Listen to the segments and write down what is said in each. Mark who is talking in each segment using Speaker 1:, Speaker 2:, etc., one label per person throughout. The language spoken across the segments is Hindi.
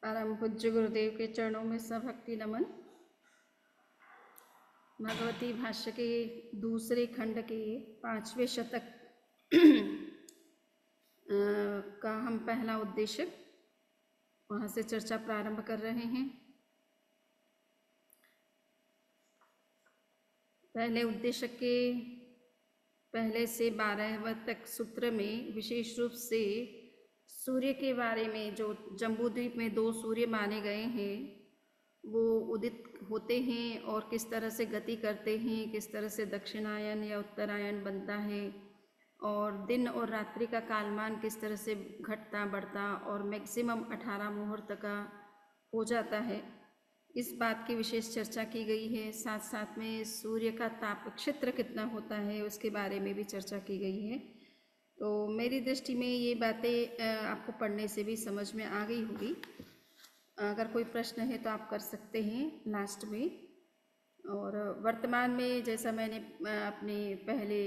Speaker 1: परम पूज्य गुरुदेव के चरणों में सभक्ति नमन। भगवती भाष्य के दूसरे खंड के 5वें शतक का हम पहला उद्देश्य वहाँ से चर्चा प्रारंभ कर रहे हैं। पहले उद्देश्य के पहले से 12वें तक सूत्र में विशेष रूप से सूर्य के बारे में, जो जम्बूद्वीप में 2 सूर्य माने गए हैं, वो उदित होते हैं और किस तरह से गति करते हैं, किस तरह से दक्षिणायन या उत्तरायण बनता है, और दिन और रात्रि का कालमान किस तरह से घटता बढ़ता और मैक्सिमम 18 मुहूर्त का हो जाता है, इस बात की विशेष चर्चा की गई है। साथ साथ में सूर्य का ताप क्षेत्र कितना होता है उसके बारे में भी चर्चा की गई है। तो मेरी दृष्टि में ये बातें आपको पढ़ने से भी समझ में आ गई होगी। अगर कोई प्रश्न है तो आप कर सकते हैं लास्ट में। और वर्तमान में जैसा मैंने अपने पहले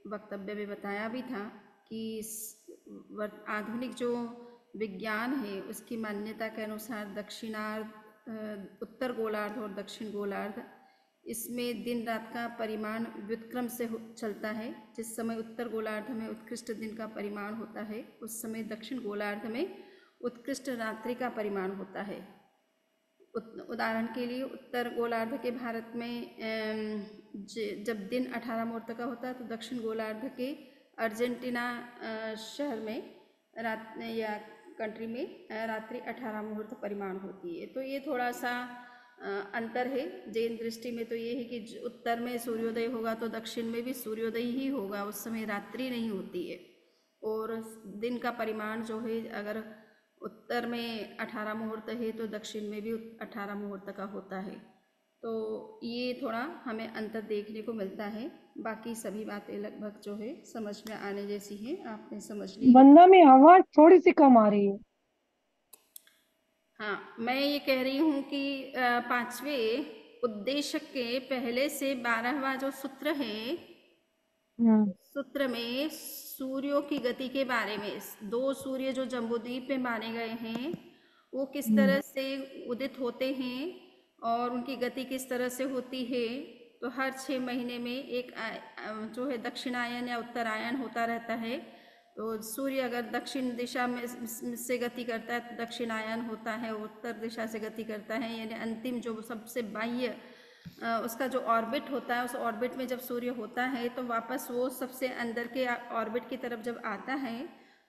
Speaker 1: वक्तव्य में बताया भी था कि आधुनिक जो विज्ञान है उसकी मान्यता के अनुसार दक्षिणार्ध, उत्तर गोलार्ध और दक्षिण गोलार्ध, इसमें दिन रात का परिमाण व्युत्क्रम से चलता है। जिस समय उत्तर गोलार्ध में उत्कृष्ट दिन का परिमाण होता है, उस समय दक्षिण गोलार्ध में उत्कृष्ट रात्रि का परिमाण होता है। उदाहरण के लिए उत्तर गोलार्ध के भारत में जब दिन 18 मुहूर्त का होता है, तो दक्षिण गोलार्ध के अर्जेंटीना शहर में रात या कंट्री में रात्रि 18 मुहूर्त परिमाण होती है। तो ये थोड़ा सा अंतर है। जैन दृष्टि में तो ये है कि उत्तर में सूर्योदय होगा तो दक्षिण में भी सूर्योदय ही होगा, उस समय रात्रि नहीं होती है। और दिन का परिमाण जो है, अगर उत्तर में 18 मुहूर्त है तो दक्षिण में भी 18 मुहूर्त का होता है। तो ये थोड़ा हमें अंतर देखने को मिलता है। बाकी सभी बातें लगभग जो है समझ में आने जैसी है, आपने समझ ली।
Speaker 2: बंदा में आवाज थोड़ी सी कम आ रही है।
Speaker 1: हाँ, मैं ये कह रही हूँ कि 5वें उद्देश्य के पहले से 12वां जो सूत्र है, सूत्र में सूर्यों की गति के बारे में, 2 सूर्य जो जम्बूद्वीप में माने गए हैं वो किस तरह से उदित होते हैं और उनकी गति किस तरह से होती है। तो हर 6 महीने में एक जो है दक्षिणायन या उत्तरायण होता रहता है। तो सूर्य अगर दक्षिण दिशा में से गति करता है तो दक्षिणायन होता है, उत्तर दिशा से गति करता है, यानी अंतिम जो सबसे बाह्य उसका जो ऑर्बिट होता है, उस ऑर्बिट में जब सूर्य होता है तो वापस वो सबसे अंदर के ऑर्बिट की तरफ जब आता है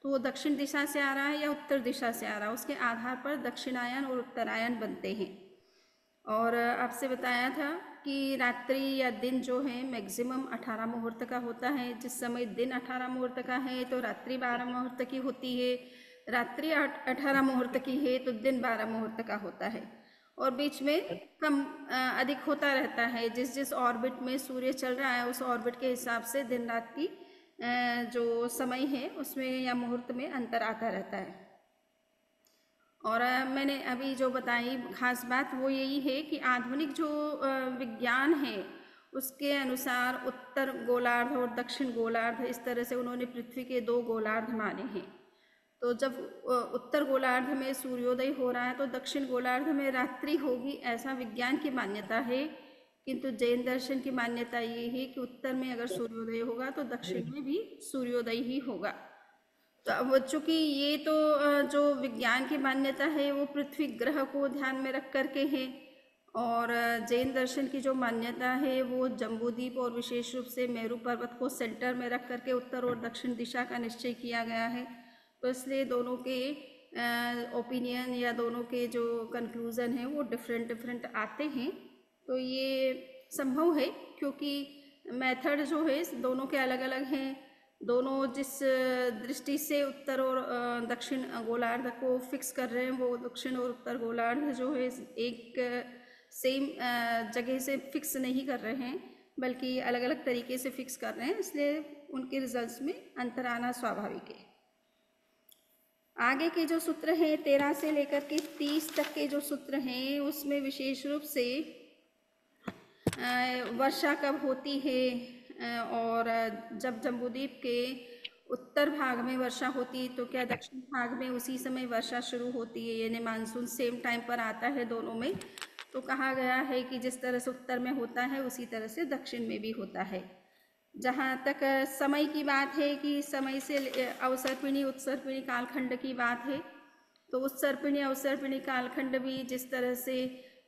Speaker 1: तो वो दक्षिण दिशा से आ रहा है या उत्तर दिशा से आ रहा है, उसके आधार पर दक्षिणायन और उत्तरायण बनते हैं। और आपसे बताया था कि रात्रि या दिन जो है मैक्सिमम 18 मुहूर्त का होता है। जिस समय दिन 18 मुहूर्त का है तो रात्रि 12 मुहूर्त की होती है, रात्रि 18 मुहूर्त की है तो दिन 12 मुहूर्त का होता है। और बीच में कम अधिक होता रहता है। जिस जिस ऑर्बिट में सूर्य चल रहा है उस ऑर्बिट के हिसाब से दिन रात की जो समय है उसमें या मुहूर्त में अंतर आता रहता है। और मैंने अभी जो बताई खास बात वो यही है कि आधुनिक जो विज्ञान है उसके अनुसार उत्तर गोलार्ध और दक्षिण गोलार्ध, इस तरह से उन्होंने पृथ्वी के 2 गोलार्ध माने हैं। तो जब उत्तर गोलार्ध में सूर्योदय हो रहा है तो दक्षिण गोलार्ध में रात्रि होगी, ऐसा विज्ञान की मान्यता है। किंतु जैन दर्शन की मान्यता ये है कि उत्तर में अगर सूर्योदय होगा तो दक्षिण में भी सूर्योदय ही होगा। तो अब चूँकि ये तो जो विज्ञान की मान्यता है वो पृथ्वी ग्रह को ध्यान में रख करके है, और जैन दर्शन की जो मान्यता है वो जम्बूद्वीप और विशेष रूप से मेरू पर्वत को सेंटर में रख करके उत्तर और दक्षिण दिशा का निश्चय किया गया है। तो इसलिए दोनों के ओपिनियन या दोनों के जो कंक्लूज़न हैं वो डिफरेंट आते हैं। तो ये संभव है क्योंकि मेथड जो है दोनों के अलग अलग हैं। दोनों जिस दृष्टि से उत्तर और दक्षिण गोलार्ध को फिक्स कर रहे हैं वो दक्षिण और उत्तर गोलार्ध जो है एक सेम जगह से फिक्स नहीं कर रहे हैं, बल्कि अलग अलग तरीके से फिक्स कर रहे हैं, इसलिए उनके रिजल्ट्स में अंतर आना स्वाभाविक है। आगे के जो सूत्र हैं 13 से लेकर के 30 तक के जो सूत्र हैं उसमें विशेष रूप से वर्षा कब होती है और जब जम्बूद्वीप के उत्तर भाग में वर्षा होती है तो क्या दक्षिण भाग में उसी समय वर्षा शुरू होती है, यानी मानसून सेम टाइम पर आता है दोनों में। तो कहा गया है कि जिस तरह से उत्तर में होता है उसी तरह से दक्षिण में भी होता है। जहाँ तक समय की बात है कि समय से अवसर्पिणी उत्सर्पिणी कालखंड की बात है, तो उत्सर्पिणी अवसर्पिणी कालखंड भी जिस तरह से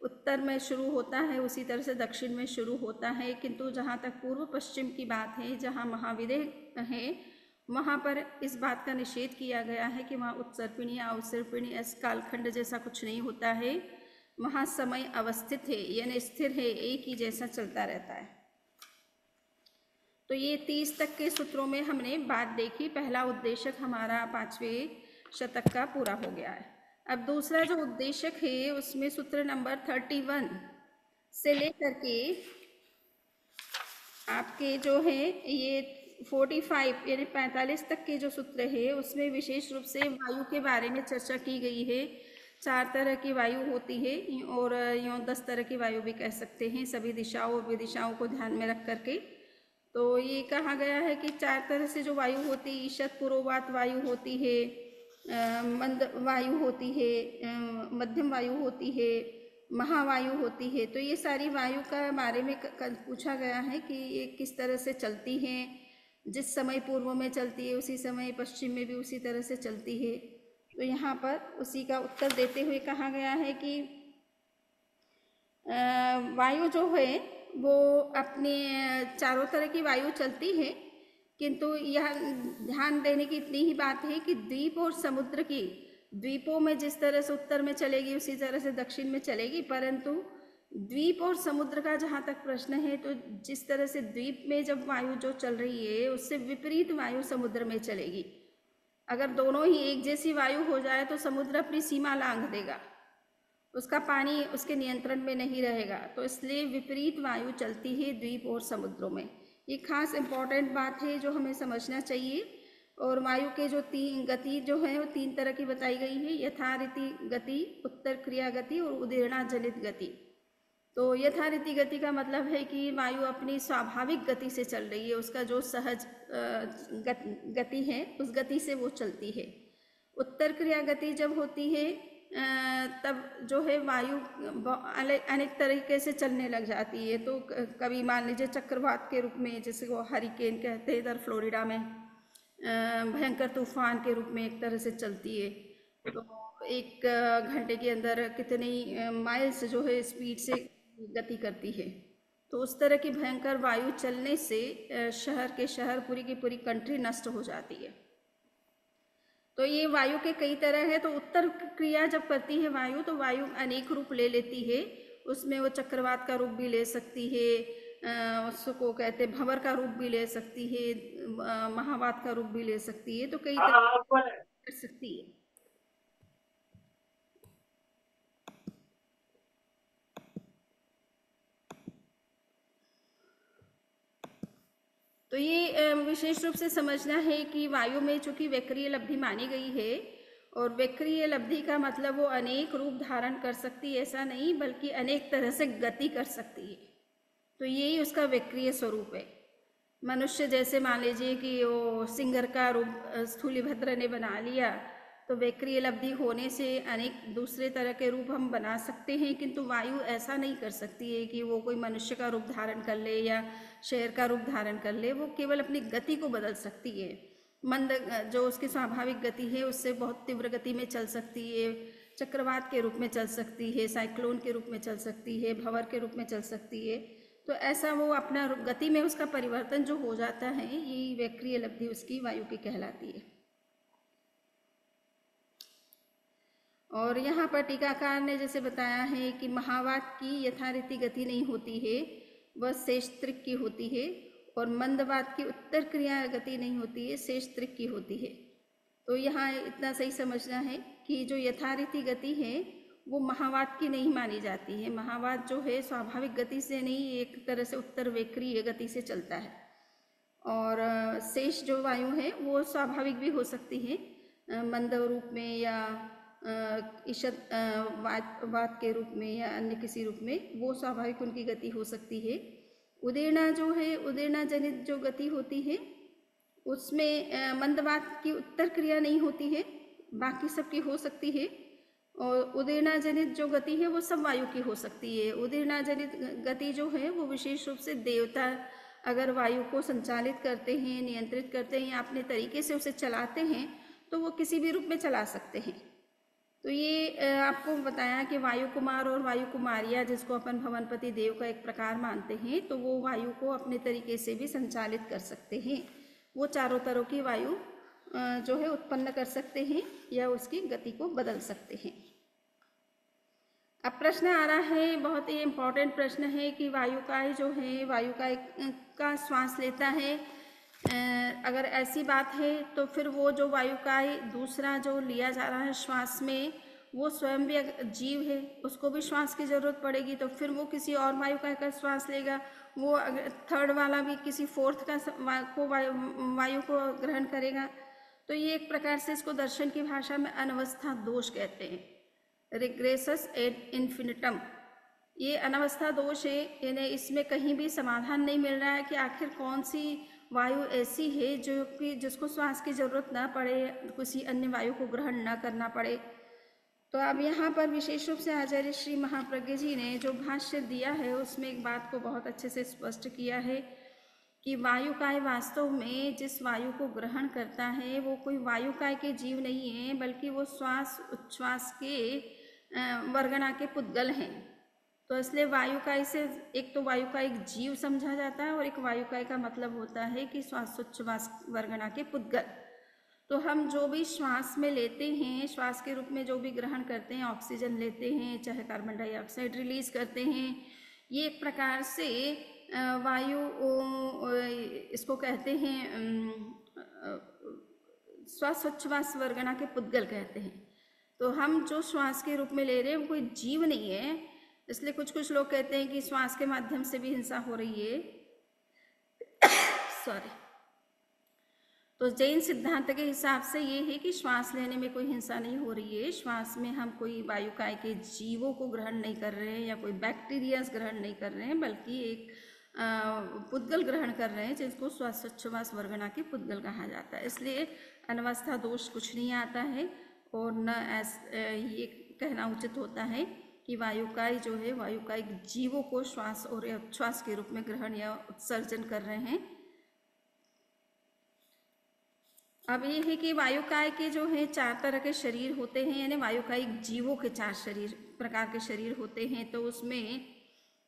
Speaker 1: उत्तर में शुरू होता है उसी तरह से दक्षिण में शुरू होता है। किंतु जहाँ तक पूर्व पश्चिम की बात है, जहाँ महाविदेह है, वहाँ पर इस बात का निषेध किया गया है कि वहाँ उत्सर्पिणी या अवसर्पिणी इस कालखंड जैसा कुछ नहीं होता है। वहाँ समय अवस्थित है, यानी स्थिर है, एक ही जैसा चलता रहता है। तो ये 30 तक के सूत्रों में हमने बात देखी। पहला उद्देश्य हमारा 5वें शतक का पूरा हो गया है। अब दूसरा जो उद्देश्य है उसमें सूत्र नंबर 31 से लेकर के आपके जो है ये 45 यानी 45 तक के जो सूत्र है उसमें विशेष रूप से वायु के बारे में चर्चा की गई है। 4 तरह की वायु होती है और यूँ 10 तरह की वायु भी कह सकते हैं, सभी दिशाओं और विदिशाओं को ध्यान में रख करके। तो ये कहा गया है कि 4 तरह से जो वायु होती है, ईशत पूर्ववात वायु होती है, मंद वायु होती है, मध्यम वायु होती है, महावायु होती है। तो ये सारी वायु का बारे में पूछा गया है कि ये किस तरह से चलती हैं। जिस समय पूर्व में चलती है उसी समय पश्चिम में भी उसी तरह से चलती है। तो यहाँ पर उसी का उत्तर देते हुए कहा गया है कि वायु जो है वो अपने चारों तरह की वायु चलती है, किंतु यह ध्यान देने की इतनी ही बात है कि द्वीप और समुद्र की, द्वीपों में जिस तरह से उत्तर में चलेगी उसी तरह से दक्षिण में चलेगी, परंतु द्वीप और समुद्र का जहाँ तक प्रश्न है तो जिस तरह से द्वीप में जब वायु जो चल रही है उससे विपरीत वायु समुद्र में चलेगी। अगर दोनों ही एक जैसी वायु हो जाए तो समुद्र अपनी सीमा लांघ देगा, उसका पानी उसके नियंत्रण में नहीं रहेगा। तो इसलिए विपरीत वायु चलती है द्वीप और समुद्रों में। ये खास इम्पॉर्टेंट बात है जो हमें समझना चाहिए। और वायु के जो 3 गति जो है वो 3 तरह की बताई गई है, यथारीति गति, उत्तर क्रिया गति और उदीर्णा जनित गति। तो यथारीति गति का मतलब है कि वायु अपनी स्वाभाविक गति से चल रही है, उसका जो सहज गति है उस गति से वो चलती है। उत्तर क्रिया गति जब होती है तब जो है वायु अनेक तरीके से चलने लग जाती है। तो कभी मान लीजिए चक्रवात के रूप में, जैसे वो हरिकेन कहते हैं इधर फ्लोरिडा में, भयंकर तूफान के रूप में एक तरह से चलती है। तो 1 घंटे के अंदर कितनी माइल्स जो है स्पीड से गति करती है। तो उस तरह की भयंकर वायु चलने से शहर के शहर, पूरी की पूरी कंट्री नष्ट हो जाती है। तो ये वायु के कई तरह है। तो उत्तर क्रिया जब करती है वायु तो वायु अनेक रूप ले लेती है। उसमें वो चक्रवात का रूप भी ले सकती है, उसको कहते हैं भंवर का रूप भी ले सकती है, महावात का रूप भी ले सकती है। तो कई तरह कर सकती है। तो ये विशेष रूप से समझना है कि वायु में चूंकि वैक्रिय लब्धि मानी गई है, और वैक्रिय लब्धि का मतलब वो अनेक रूप धारण कर सकती है ऐसा नहीं, बल्कि अनेक तरह से गति कर सकती है। तो यही उसका वैक्रिय स्वरूप है। मनुष्य जैसे मान लीजिए कि वो सिंगर का रूप स्थूलिभद्र ने बना लिया, तो वैक्रिय लब्धि होने से अनेक दूसरे तरह के रूप हम बना सकते हैं, किंतु वायु ऐसा नहीं कर सकती है कि वो कोई मनुष्य का रूप धारण कर ले या शेर का रूप धारण कर ले। वो केवल अपनी गति को बदल सकती है। मंद जो उसकी स्वाभाविक गति है उससे बहुत तीव्र गति में चल सकती है, चक्रवात के रूप में चल सकती है, साइक्लोन के रूप में चल सकती है, भंवर के रूप में चल सकती है। तो ऐसा वो अपना गति में उसका परिवर्तन जो हो जाता है, यही वैक्रिय लब्धि उसकी वायु की कहलाती है। और यहाँ पर टीकाकार ने जैसे बताया है कि महावात की यथारीति गति नहीं होती है, वह शेष त्रिक की होती है, और मंदवात की उत्तर क्रिया गति नहीं होती है, शेष त्रिक की होती है। तो यहाँ इतना सही समझना है कि जो यथारीति गति है वो महावात की नहीं मानी जाती है। महावात जो है स्वाभाविक गति से नहीं, एक तरह से उत्तर वैक्रिय गति से चलता है। और शेष जो वायु है वो स्वाभाविक भी हो सकती है, मंद रूप में या ईशत वात के रूप में या अन्य किसी रूप में, वो स्वाभाविक उनकी गति हो सकती है। उदीर्णा जो है, उदीर्णा जनित जो गति होती है उसमें मंदवात की उत्तर क्रिया नहीं होती है, बाकी सबकी हो सकती है। और उदीर्णा जनित जो गति है वो सब वायु की हो सकती है। उदीर्णा जनित गति जो है वो विशेष रूप से देवता अगर वायु को संचालित करते हैं, नियंत्रित करते हैं या अपने तरीके से उसे चलाते हैं तो वो किसी भी रूप में चला सकते हैं। तो ये आपको बताया कि वायु कुमार और वायु कुमारिया, जिसको अपन भवनपति देव का एक प्रकार मानते हैं, तो वो वायु को अपने तरीके से भी संचालित कर सकते हैं। वो चारों तरह की वायु जो है उत्पन्न कर सकते हैं या उसकी गति को बदल सकते हैं। अब प्रश्न आ रहा है, बहुत ही इम्पोर्टेंट प्रश्न है कि वायुकाय जो है वायुकाय का श्वास लेता है। अगर ऐसी बात है तो फिर वो जो वायुकाय दूसरा जो लिया जा रहा है श्वास में, वो स्वयं भी जीव है, उसको भी श्वास की ज़रूरत पड़ेगी, तो फिर वो किसी और वायुकाय का श्वास लेगा। वो अगर थर्ड वाला भी किसी फोर्थ का वायु को ग्रहण करेगा। तो ये एक प्रकार से इसको दर्शन की भाषा में अनवस्था दोष कहते हैं, रिग्रेसस एड इन्फिनिटम। ये अनवस्था दोष है, यानी इसमें कहीं भी समाधान नहीं मिल रहा है कि आखिर कौन सी वायु ऐसी है जो कि जिसको श्वास की जरूरत ना पड़े, किसी अन्य वायु को ग्रहण न करना पड़े। तो अब यहाँ पर विशेष रूप से आचार्य श्री महाप्रज्ञ जी ने जो भाष्य दिया है उसमें एक बात को बहुत अच्छे से स्पष्ट किया है कि वायुकाय वास्तव में जिस वायु को ग्रहण करता है वो कोई वायुकाय के जीव नहीं है, बल्कि वो श्वास उच्छ्वास के वर्गणा के पुद्गल हैं। तो इसलिए वायुकाय से एक तो वायुकाय एक जीव समझा जाता है और एक वायुकाय का मतलब होता है कि श्वासोच्छ्वास वर्गणा के पुद्गल। तो हम जो भी श्वास में लेते हैं, श्वास के रूप में जो भी ग्रहण करते हैं, ऑक्सीजन लेते हैं, चाहे कार्बन डाइऑक्साइड रिलीज करते हैं, ये एक प्रकार से वायु इसको कहते हैं श्वासोच्छ्वास वर्गणा के पुद्गल कहते हैं। तो हम जो श्वास के रूप में ले रहे हैं वो कोई जीव नहीं है। इसलिए कुछ लोग कहते हैं कि श्वास के माध्यम से भी हिंसा हो रही है। सॉरी। तो जैन सिद्धांत के हिसाब से ये है कि श्वास लेने में कोई हिंसा नहीं हो रही है। श्वास में हम कोई वायुकाय के जीवों को ग्रहण नहीं कर रहे हैं या कोई बैक्टीरियाज ग्रहण नहीं कर रहे हैं, बल्कि एक पुद्गल ग्रहण कर रहे हैं जिसको श्वासोच्छ्वास वर्गणा के पुद्गल कहा जाता है। इसलिए अनवस्था दोष कुछ नहीं आता है और न ये कहना उचित होता है कि वायुकाय जो है वायुकाय जीवों को श्वास और उच्छ्वास के रूप में ग्रहण या उत्सर्जन कर रहे हैं। अब ये है कि वायुकाय के जो है 4 तरह के शरीर होते हैं, यानी वायुकाय जीवों के 4 प्रकार के शरीर होते हैं। तो उसमें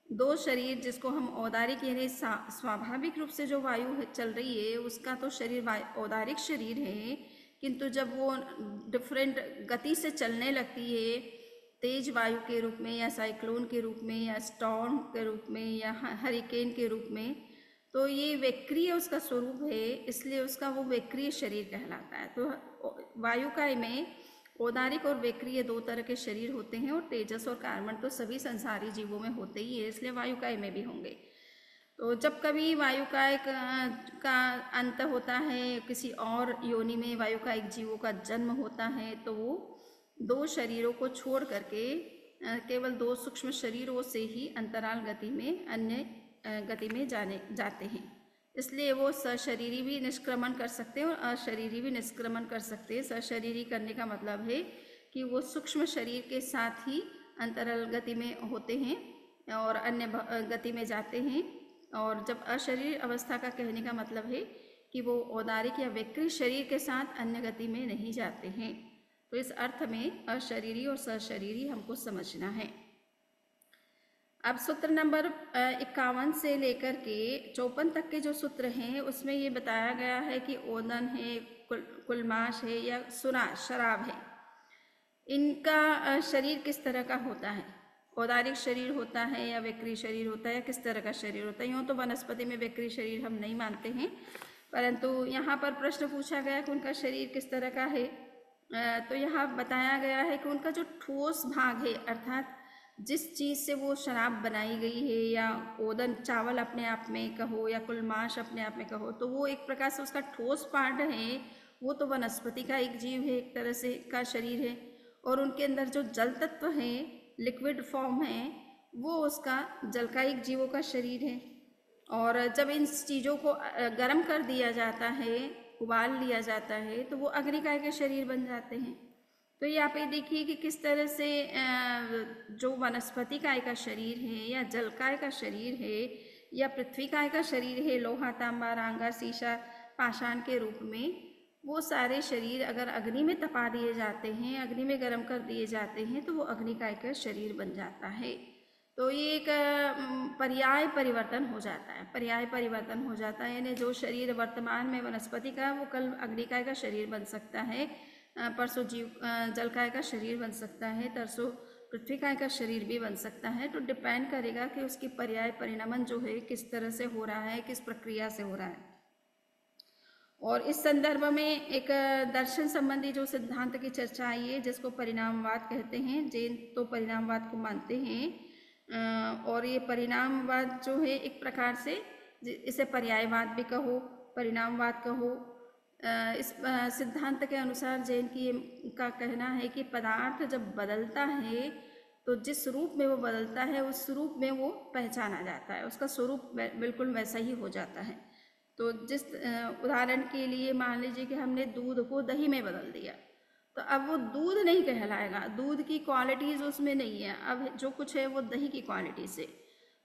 Speaker 1: 2 शरीर जिसको हम औदारिक यानी स्वाभाविक रूप से जो वायु चल रही है उसका तो शरीर औदारिक शरीर है, किंतु जब वो डिफरेंट गति से चलने लगती है, तेज वायु के रूप में या साइक्लोन के रूप में या स्टॉर्म के रूप में या हरिकेन के रूप में, तो ये वैक्रीय उसका स्वरूप है, इसलिए उसका वो वैक्रीय शरीर कहलाता है। तो वायुकाय में औदारिक और वैक्रीय 2 तरह के शरीर होते हैं और तेजस और कार्बन तो सभी संसारी जीवों में होते ही है, इसलिए वायुकाय में भी होंगे। तो जब कभी वायुकाय का अंत होता है, किसी और योनि में वायुकायिक जीवों का जन्म होता है, तो वो 2 शरीरों को छोड़ करके केवल 2 सूक्ष्म शरीरों से ही अंतराल गति में अन्य गति में जाते हैं। इसलिए वो सशरीरी भी निष्क्रमण कर सकते हैं और अशरीरी भी निष्क्रमण कर सकते हैं। सशरीरी करने का मतलब है कि वो सूक्ष्म शरीर के साथ ही अंतराल गति में होते हैं और अन्य गति में जाते हैं। और जब अशरीर अवस्था का कहने का मतलब है कि वो औदारिक या वैक्री शरीर के साथ अन्य गति में नहीं जाते हैं। तो इस अर्थ में अशरीरी और सशरीरी हमको समझना है। अब सूत्र नंबर 51 से लेकर के 54 तक के जो सूत्र हैं उसमें ये बताया गया है कि ओदन है, कुलमाश है या सुराश शराब है, इनका शरीर किस तरह का होता है। औदारिक शरीर होता है या वैक्री शरीर होता है, किस तरह का शरीर होता है। यूँ तो वनस्पति में वैक्री शरीर हम नहीं मानते हैं, परंतु यहाँ पर प्रश्न पूछा गया कि उनका शरीर किस तरह का है। तो यहाँ बताया गया है कि उनका जो ठोस भाग है, अर्थात जिस चीज़ से वो शराब बनाई गई है, या ओदन चावल अपने आप में कहो या कुलमाश अपने आप में कहो, तो वो एक प्रकार से उसका ठोस पार्ट है। वो तो वनस्पति का एक जीव है, एक तरह से का शरीर है। और उनके अंदर जो जल तत्व है, लिक्विड फॉर्म है, वो उसका जलकायिक जीवों का शरीर है। और जब इन चीज़ों को गर्म कर दिया जाता है उबाल लिया जाता है तो वो अग्निकाय के शरीर बन जाते हैं। तो यहाँ पे देखिए कि किस तरह से जो वनस्पति काय का शरीर है या जल काय का शरीर है या पृथ्वी काय का शरीर है, लोहा तांबा रांगा सीसा पाषाण के रूप में, वो सारे शरीर अगर अग्नि में तपा दिए जाते हैं, अग्नि में गर्म कर दिए जाते हैं, तो वो अग्निकाय का शरीर बन जाता है। तो ये एक पर्याय परिवर्तन हो जाता है, पर्याय परिवर्तन हो जाता है, यानी जो शरीर वर्तमान में वनस्पति का वो कल अग्निकाय का शरीर बन सकता है, परसों जीव जलकाय का शरीर बन सकता है, तरसों पृथ्वीकाय का शरीर भी बन सकता है। तो डिपेंड करेगा कि उसकी पर्याय परिणमन जो है किस तरह से हो रहा है, किस प्रक्रिया से हो रहा है। और इस संदर्भ में एक दर्शन संबंधी जो सिद्धांत की चर्चा आई है जिसको परिणामवाद कहते हैं। जैन तो परिणामवाद को मानते हैं और ये परिणामवाद जो है एक प्रकार से इसे पर्यायवाद भी कहो, परिणामवाद कहो। इस सिद्धांत के अनुसार जैन की का कहना है कि पदार्थ जब बदलता है तो जिस रूप में वो बदलता है उस रूप में वो पहचाना जाता है, उसका स्वरूप बिल्कुल वैसा ही हो जाता है। तो जिस उदाहरण के लिए मान लीजिए कि हमने दूध को दही में बदल दिया, तो अब वो दूध नहीं कहलाएगा, दूध की क्वालिटीज़ उसमें नहीं है, अब जो कुछ है वो दही की क्वालिटी से।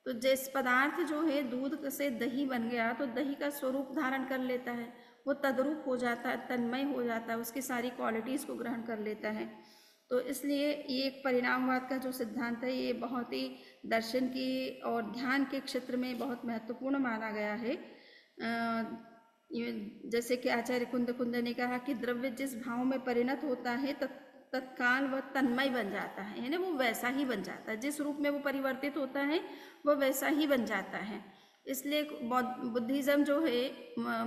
Speaker 1: तो जिस पदार्थ जो है दूध से दही बन गया तो दही का स्वरूप धारण कर लेता है, वो तद्रूप हो जाता है, तन्मय हो जाता है, उसकी सारी क्वालिटीज़ को ग्रहण कर लेता है। तो इसलिए ये एक परिणामवाद का जो सिद्धांत है ये बहुत ही दर्शन की और ध्यान के क्षेत्र में बहुत महत्वपूर्ण माना गया है। जैसे कि आचार्य कुंद ने कहा कि द्रव्य जिस भाव में परिणत होता है तत्काल वह तन्मय बन जाता है, यानी वो वैसा ही बन जाता है, जिस रूप में वो परिवर्तित होता है वो वैसा ही बन जाता है। इसलिए बुद्धिज़्म जो है,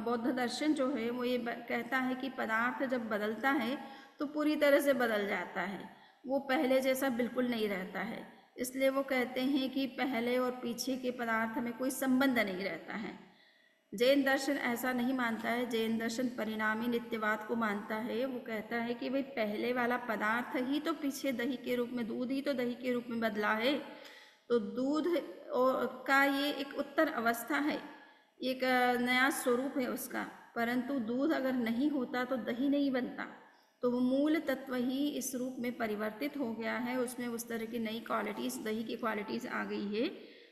Speaker 1: बौद्ध दर्शन जो है वो ये कहता है कि पदार्थ जब बदलता है तो पूरी तरह से बदल जाता है, वो पहले जैसा बिल्कुल नहीं रहता है। इसलिए वो कहते हैं कि पहले और पीछे के पदार्थ में कोई संबंध नहीं रहता है। जैन दर्शन ऐसा नहीं मानता है, जैन दर्शन परिणामी नित्यवाद को मानता है। वो कहता है कि भाई पहले वाला पदार्थ ही तो पीछे दही के रूप में, दूध ही तो दही के रूप में बदला है, तो दूध का ये एक उत्तर अवस्था है, एक नया स्वरूप है उसका। परंतु दूध अगर नहीं होता तो दही नहीं बनता, तो वो मूल तत्व ही इस रूप में परिवर्तित हो गया है, उसमें उस तरह की नई क्वालिटीज़, दही की क्वालिटीज़ आ गई है।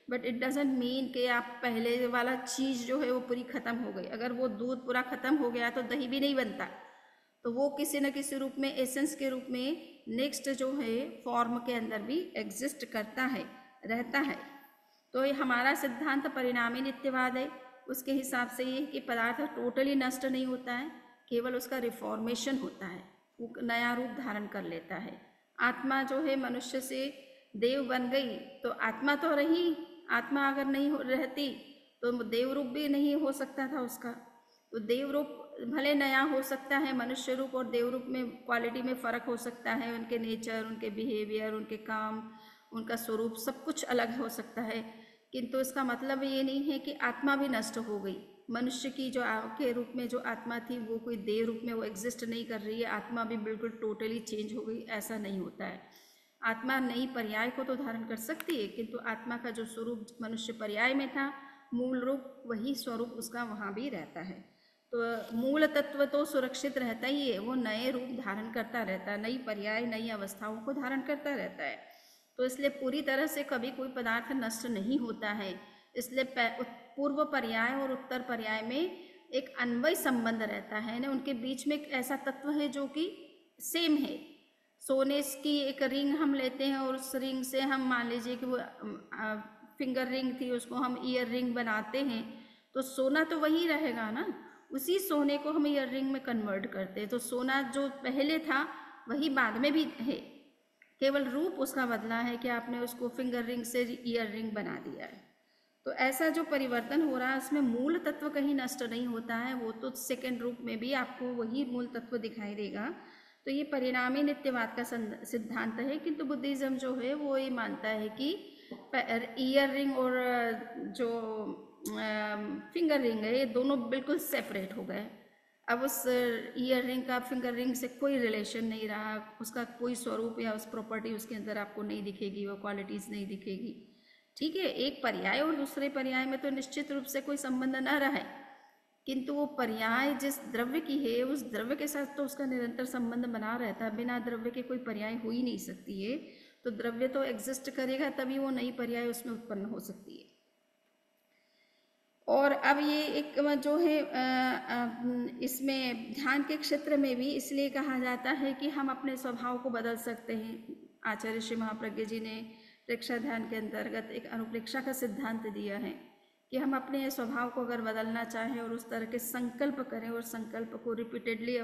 Speaker 1: बट इट डजेंट मीन कि आप पहले वाला चीज़ जो है वो पूरी ख़त्म हो गई। अगर वो दूध पूरा ख़त्म हो गया तो दही भी नहीं बनता, तो वो किसी न किसी रूप में, एसेंस के रूप में नेक्स्ट जो है फॉर्म के अंदर भी एग्जिस्ट करता है, रहता है। तो ये हमारा सिद्धांत परिणामी नित्यवाद है। उसके हिसाब से ये कि पदार्थ टोटली नष्ट नहीं होता है, केवल उसका रिफॉर्मेशन होता है, वो नया रूप धारण कर लेता है। आत्मा जो है मनुष्य से देव बन गई तो आत्मा तो रही, आत्मा अगर नहीं रहती तो देव रूप भी नहीं हो सकता था उसका। तो देव रूप भले नया हो सकता है, मनुष्य रूप और देव रूप में क्वालिटी में फ़र्क हो सकता है, उनके नेचर, उनके बिहेवियर, उनके काम, उनका स्वरूप सब कुछ अलग हो सकता है, किंतु इसका मतलब ये नहीं है कि आत्मा भी नष्ट हो गई। मनुष्य की जो के रूप में जो आत्मा थी वो कोई देव रूप में वो एग्जिस्ट नहीं कर रही है, आत्मा भी बिल्कुल टोटली चेंज हो गई, ऐसा नहीं होता है। आत्मा नई पर्याय को तो धारण कर सकती है, किंतु आत्मा का जो स्वरूप मनुष्य पर्याय में था, मूल रूप वही स्वरूप उसका वहाँ भी रहता है। तो मूल तत्व तो सुरक्षित रहता ही है, वो नए रूप धारण करता रहता है, नई पर्याय, नई अवस्थाओं को धारण करता रहता है। तो इसलिए पूरी तरह से कभी कोई पदार्थ नष्ट नहीं होता है। इसलिए पूर्व पर्याय और उत्तर पर्याय में एक अन्वय संबंध रहता है ना, उनके बीच में एक ऐसा तत्व है जो कि सेम है। सोने की एक रिंग हम लेते हैं और उस रिंग से हम मान लीजिए कि वो फिंगर रिंग थी, उसको हम ईयर रिंग बनाते हैं, तो सोना तो वही रहेगा ना, उसी सोने को हम ईयर रिंग में कन्वर्ट करते हैं। तो सोना जो पहले था वही बाद में भी है, केवल रूप उसका बदला है कि आपने उसको फिंगर रिंग से ईयर रिंग बना दिया है। तो ऐसा जो परिवर्तन हो रहा है उसमें मूल तत्व कहीं नष्ट नहीं होता है, वो तो सेकेंड रूप में भी आपको वही मूल तत्व दिखाई देगा। तो ये परिणामी नित्यवाद का सिद्धांत है। किंतु बुद्धिज़्म जो है वो ये मानता है कि ईयर रिंग और जो फिंगर रिंग है ये दोनों बिल्कुल सेपरेट हो गए। अब उस ईयर रिंग का फिंगर रिंग से कोई रिलेशन नहीं रहा, उसका कोई स्वरूप या उस प्रॉपर्टी उसके अंदर आपको नहीं दिखेगी, वो क्वालिटीज़ नहीं दिखेगी। ठीक है, एक पर्याय और दूसरे पर्याय में तो निश्चित रूप से कोई संबंध न रहा है, किंतु वो पर्याय जिस द्रव्य की है उस द्रव्य के साथ तो उसका निरंतर संबंध बना रहता है, बिना द्रव्य के कोई पर्याय हो ही नहीं सकती है। तो द्रव्य तो एग्जिस्ट करेगा तभी वो नई पर्याय उसमें उत्पन्न हो सकती है। और अब ये एक जो है इसमें ध्यान के क्षेत्र में भी इसलिए कहा जाता है कि हम अपने स्वभाव को बदल सकते हैं। आचार्य श्री महाप्रज्ञ जी ने प्रेक्षा ध्यान के अंतर्गत एक अनुप्रेक्षा का सिद्धांत दिया है कि हम अपने स्वभाव को अगर बदलना चाहें और उस तरह के संकल्प करें और संकल्प को रिपीटेडली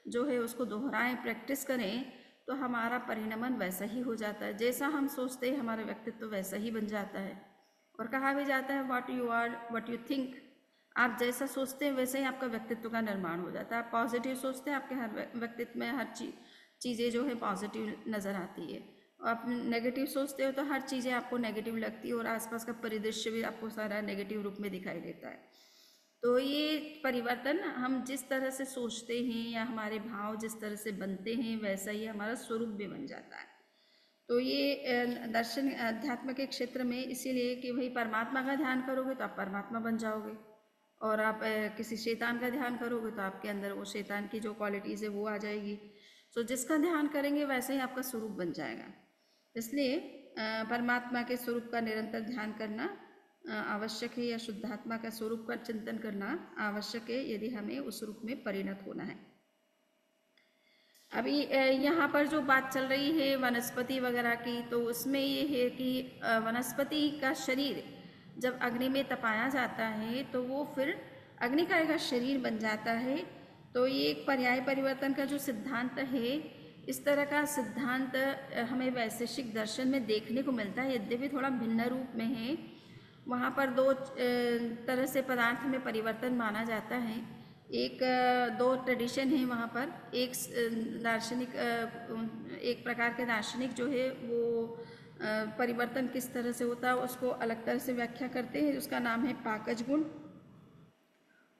Speaker 1: जो है उसको दोहराएं, प्रैक्टिस करें, तो हमारा परिणमन वैसा ही हो जाता है। जैसा हम सोचते हैं हमारा व्यक्तित्व वैसा ही बन जाता है। और कहा भी जाता है what you are what you think. आप जैसा सोचते हैं वैसे ही आपका व्यक्तित्व का निर्माण हो जाता है। आप पॉजिटिव सोचते हैं, आपके हर व्यक्तित्व में हर चीज़ें जो है पॉजिटिव नज़र आती है। आप नेगेटिव सोचते हो तो हर चीज़ें आपको नेगेटिव लगती है और आसपास का परिदृश्य भी आपको सारा नेगेटिव रूप में दिखाई देता है। तो ये परिवर्तन हम जिस तरह से सोचते हैं या हमारे भाव जिस तरह से बनते हैं वैसा ही हमारा स्वरूप भी बन जाता है। तो ये दर्शन अध्यात्म के क्षेत्र में इसीलिए कि भाई परमात्मा का ध्यान करोगे तो आप परमात्मा बन जाओगे, और आप किसी शैतान का ध्यान करोगे तो आपके अंदर वो शैतान की जो क्वालिटीज़ है वो आ जाएगी। तो जिसका ध्यान करेंगे वैसे ही आपका स्वरूप बन जाएगा। इसलिए परमात्मा के स्वरूप का निरंतर ध्यान करना आवश्यक है, या शुद्धात्मा का स्वरूप का चिंतन करना आवश्यक है यदि हमें उस रूप में परिणत होना है। अभी यहाँ पर जो बात चल रही है वनस्पति वगैरह की, तो उसमें ये है कि वनस्पति का शरीर जब अग्नि में तपाया जाता है तो वो फिर अग्नि का एक शरीर बन जाता है। तो ये एक पर्याय परिवर्तन का जो सिद्धांत है, इस तरह का सिद्धांत हमें वैशेषिक दर्शन में देखने को मिलता है, यद्यपि थोड़ा भिन्न रूप में है। वहाँ पर दो तरह से पदार्थ में परिवर्तन माना जाता है। एक दो ट्रेडिशन है वहाँ पर। एक दार्शनिक एक प्रकार के दार्शनिक जो है वो परिवर्तन किस तरह से होता है उसको अलग तरह से व्याख्या करते हैं, उसका नाम है पाकज गुण।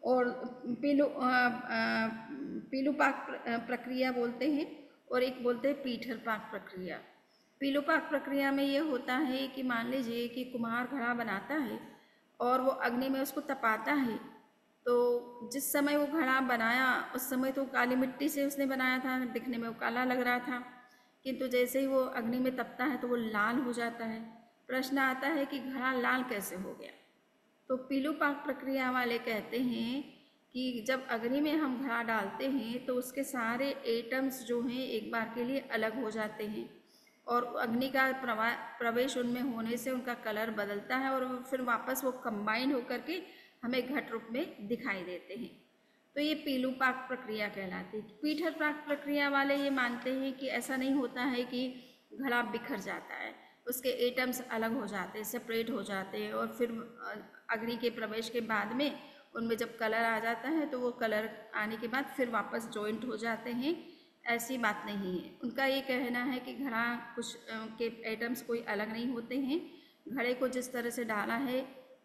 Speaker 1: और पीलूपाक प्रक्रिया बोलते हैं, और एक बोलते हैं पीठर पाक प्रक्रिया। पीलूपाक प्रक्रिया में ये होता है कि मान लीजिए कि कुम्हार घड़ा बनाता है और वो अग्नि में उसको तपाता है। तो जिस समय वो घड़ा बनाया उस समय तो काली मिट्टी से उसने बनाया था, दिखने में वो काला लग रहा था, किंतु जैसे ही वो अग्नि में तपता है तो वो लाल हो जाता है। प्रश्न आता है कि घड़ा लाल कैसे हो गया? तो पीलूपाक प्रक्रिया वाले कहते हैं कि जब अग्नि में हम घड़ा डालते हैं तो उसके सारे एटम्स जो हैं एक बार के लिए अलग हो जाते हैं, और अग्नि का प्रवेश उनमें होने से उनका कलर बदलता है और फिर वापस वो कंबाइन होकर के हमें घट रूप में दिखाई देते हैं। तो ये पीलूपाक प्रक्रिया कहलाती है। पीठर पाक प्रक्रिया वाले ये मानते हैं कि ऐसा नहीं होता है कि घड़ा बिखर जाता है, उसके एटम्स अलग हो जाते हैं, सेपरेट हो जाते हैं, और फिर अग्नि के प्रवेश के बाद में उनमें जब कलर आ जाता है तो वो कलर आने के बाद फिर वापस जॉइंट हो जाते हैं। ऐसी बात नहीं है। उनका ये कहना है कि घड़ा कुछ के एटम्स कोई अलग नहीं होते हैं, घड़े को जिस तरह से डाला है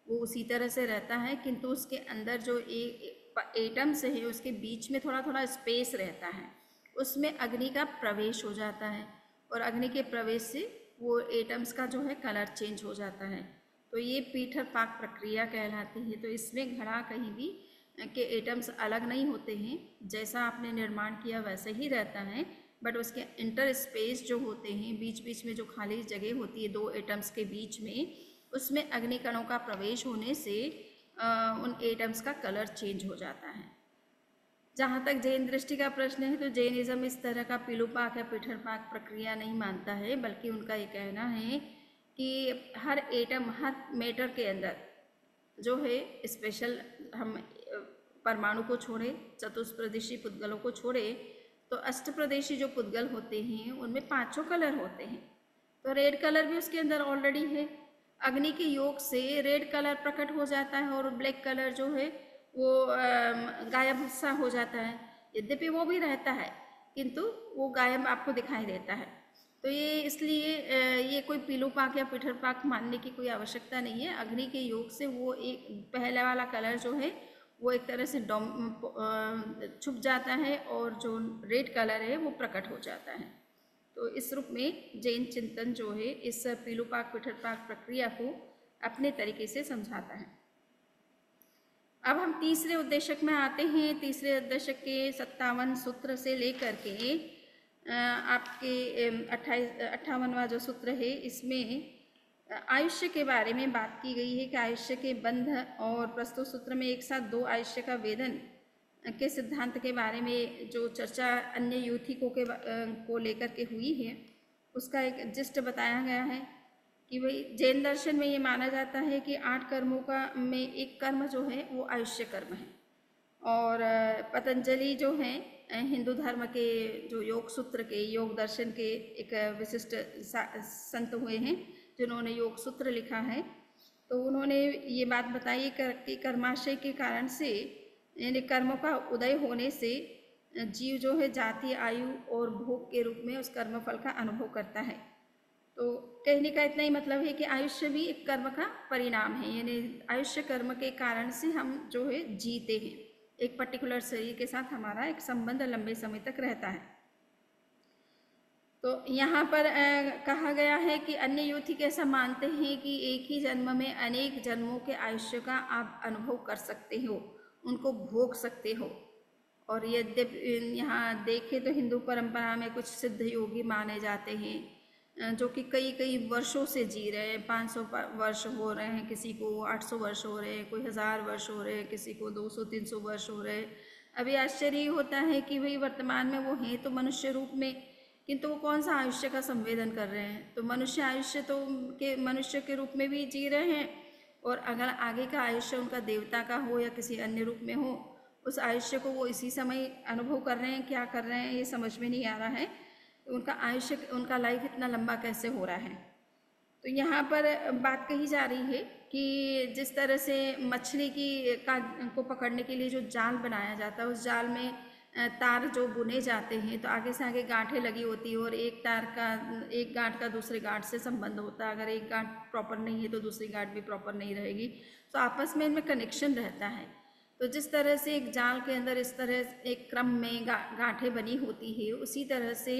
Speaker 1: वो उसी तरह से रहता है, किंतु उसके अंदर जो एटम्स है उसके बीच में थोड़ा थोड़ा स्पेस रहता है, उसमें अग्नि का प्रवेश हो जाता है, और अग्नि के प्रवेश से वो एटम्स का जो है कलर चेंज हो जाता है। तो ये पीठर पाक प्रक्रिया कहलाती है। तो इसमें घड़ा कहीं भी के एटम्स अलग नहीं होते हैं, जैसा आपने निर्माण किया वैसे ही रहता है, बट उसके इंटर स्पेस जो होते हैं, बीच बीच में जो खाली जगह होती है दो एटम्स के बीच में, उसमें अग्निकणों का प्रवेश होने से उन एटम्स का कलर चेंज हो जाता है। जहाँ तक जैन दृष्टि का प्रश्न है तो जैनिज्म इस तरह का पीलूपाक या पीठर पाक प्रक्रिया नहीं मानता है, बल्कि उनका ये कहना है कि हर एटम हर मैटर के अंदर जो है स्पेशल, हम परमाणु को छोड़े, चतुष्प्रदेशी पुद्गलों को छोड़े, तो अष्टप्रदेशी जो पुद्गल होते हैं उनमें पांचों कलर होते हैं। तो रेड कलर भी उसके अंदर ऑलरेडी है। अग्नि के योग से रेड कलर प्रकट हो जाता है और ब्लैक कलर जो है वो गायब सा हो जाता है। यद्यपि वो भी रहता है किंतु वो गायब आपको दिखाई देता है। तो ये इसलिए ये कोई पीलूपाक या पिठर पाक मानने की कोई आवश्यकता नहीं है। अग्नि के योग से वो एक पहले वाला कलर जो है वो एक तरह से छुप जाता है, और जो रेड कलर है वो प्रकट हो जाता है। तो इस रूप में जैन चिंतन जो है इस पीलूपाक पिठर पाक प्रक्रिया को अपने तरीके से समझाता है। अब हम तीसरे उद्देशक में आते हैं। तीसरे उद्देशक के 57 सूत्र से लेकर के आपके 58वां जो सूत्र है, इसमें आयुष्य के बारे में बात की गई है कि आयुष्य के बंध, और प्रस्तुत सूत्र में एक साथ दो आयुष्य का वेदन के सिद्धांत के बारे में जो चर्चा अन्य यूथिकों को लेकर के हुई है, उसका एक जिस्ट बताया गया है कि भाई जैन दर्शन में ये माना जाता है कि 8 कर्मों का में एक कर्म जो है वो आयुष्य कर्म है। और पतंजलि जो हैं हिंदू धर्म के जो योग सूत्र के, योग दर्शन के एक विशिष्ट संत हुए हैं जिन्होंने योग सूत्र लिखा है, तो उन्होंने ये बात बताई कि कर्माशय के कारण से, यानी कर्मों का उदय होने से जीव जो है जाति, आयु और भोग के रूप में उस कर्म फल का अनुभव करता है। तो कहने का इतना ही मतलब है कि आयुष्य भी एक कर्म का परिणाम है, यानी आयुष्य कर्म के कारण से हम जो है जीते हैं, एक पर्टिकुलर शरीर के साथ हमारा एक संबंध लंबे समय तक रहता है। तो यहाँ पर कहा गया है कि अन्य यूथिक ऐसा मानते हैं कि एक ही जन्म में अनेक जन्मों के आयुष्य का आप अनुभव कर सकते हो, उनको भोग सकते हो। और यद्यपि यहाँ देखें तो हिंदू परंपरा में कुछ सिद्ध योगी माने जाते हैं जो कि कई कई वर्षों से जी रहे हैं। 500 वर्ष हो रहे हैं किसी को, 800 वर्ष हो रहे हैं, कोई 1000 वर्ष हो रहे हैं, किसी को 200-300 वर्ष हो रहे हैं। अभी आश्चर्य ही होता है कि भाई वर्तमान में वो हैं तो मनुष्य रूप में, किंतु वो कौन सा आयुष्य का संवेदन कर रहे हैं। तो मनुष्य आयुष्य तो के मनुष्य के रूप में भी जी रहे हैं, और अगर आगे का आयुष्य उनका देवता का हो या किसी अन्य रूप में हो, उस आयुष्य को वो इसी समय अनुभव कर रहे हैं, क्या कर रहे हैं ये समझ में नहीं आ रहा है। उनका आयुष्य, उनका लाइफ इतना लंबा कैसे हो रहा है। तो यहाँ पर बात कही जा रही है कि जिस तरह से मछली को पकड़ने के लिए जो जाल बनाया जाता है, उस जाल में तार जो बुने जाते हैं, तो आगे से आगे गांठें लगी होती है, और एक गांठ का दूसरे गांठ से संबंध होता है। अगर एक गांठ प्रॉपर नहीं है तो दूसरी गांठ भी प्रॉपर नहीं रहेगी, तो आपस में इनमें कनेक्शन रहता है। तो जिस तरह से एक जाल के अंदर इस तरह एक क्रम में गांठें बनी होती है, उसी तरह से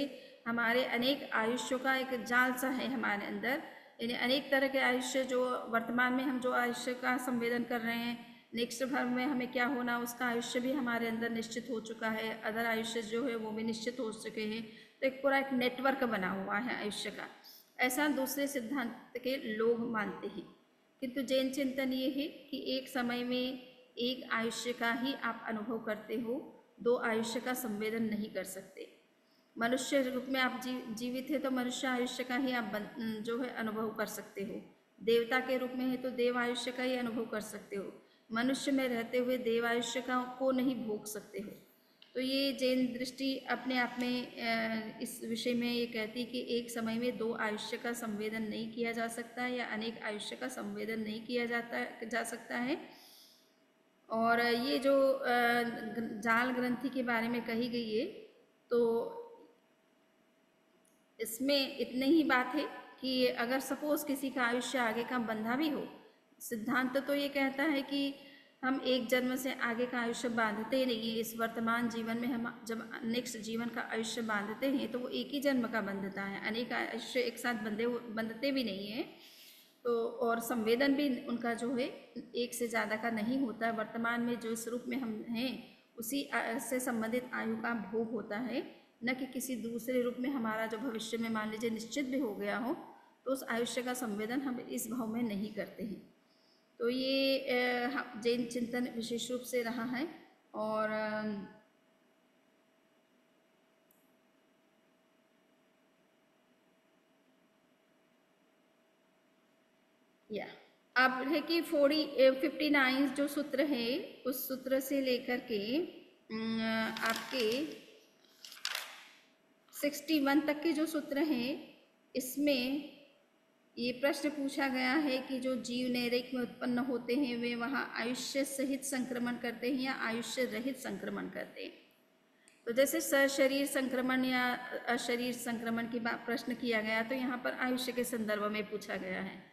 Speaker 1: हमारे अनेक आयुष्यों का एक जाल सा है हमारे अंदर, यानी अनेक तरह के आयुष्य जो वर्तमान में हम जो आयुष्य का संवेदन कर रहे हैं, नेक्स्ट भर में हमें क्या होना उसका आयुष्य भी हमारे अंदर निश्चित हो चुका है, अदर आयुष्य जो है वो भी निश्चित हो चुके हैं। तो एक पूरा एक नेटवर्क बना हुआ है आयुष्य का, ऐसा दूसरे सिद्धांत के लोग मानते हैं। किंतु जैन चिंतन ये है कि एक समय में एक आयुष्य का ही आप अनुभव करते हो, दो आयुष्य का संवेदन नहीं कर सकते। मनुष्य रूप में आप जीवित है तो मनुष्य आयुष्य का ही आप जो है अनुभव कर सकते हो। देवता के रूप में है तो देव आयुष्य का ही अनुभव कर सकते हो। मनुष्य में रहते हुए देव आयुष्य का को नहीं भोग सकते हो। तो ये जैन दृष्टि अपने आप में इस विषय में ये कहती है कि एक समय में दो आयुष्य का संवेदन नहीं किया जा सकता, या अनेक आयुष्य का संवेदन नहीं किया जा सकता है। और ये जो जाल ग्रंथि के बारे में कही गई है, तो इसमें इतनी ही बात है कि अगर सपोज किसी का आयुष्य आगे का बंधा भी हो, सिद्धांत तो ये कहता है कि हम एक जन्म से आगे का आयुष्य बांधते नहीं है। इस वर्तमान जीवन में हम जब नेक्स्ट जीवन का आयुष्य बांधते हैं तो वो एक ही जन्म का बंधता है, अनेक आयुष्य एक साथ बंधते भी नहीं है। तो और संवेदन भी उनका जो है एक से ज़्यादा का नहीं होता है। वर्तमान में जो इस रूप में हम हैं उसी से संबंधित आयु का भोग होता है, न कि किसी दूसरे रूप में हमारा जो भविष्य में मान लीजिए निश्चित भी हो गया हो, तो उस आयुष्य का संवेदन हम इस भाव में नहीं करते हैं। तो ये जैन चिंतन विशेष रूप से रहा है। और या अब है कि 59 जो सूत्र है, उस सूत्र से लेकर के आपके 61 तक के जो सूत्र हैं, इसमें ये प्रश्न पूछा गया है कि जो जीव नैरिक में उत्पन्न होते हैं वे वहाँ आयुष्य सहित संक्रमण करते हैं या आयुष्य रहित संक्रमण करते हैं। तो जैसे सशरीर संक्रमण या अशरीर संक्रमण की प्रश्न किया गया, तो यहाँ पर आयुष्य के संदर्भ में पूछा गया है।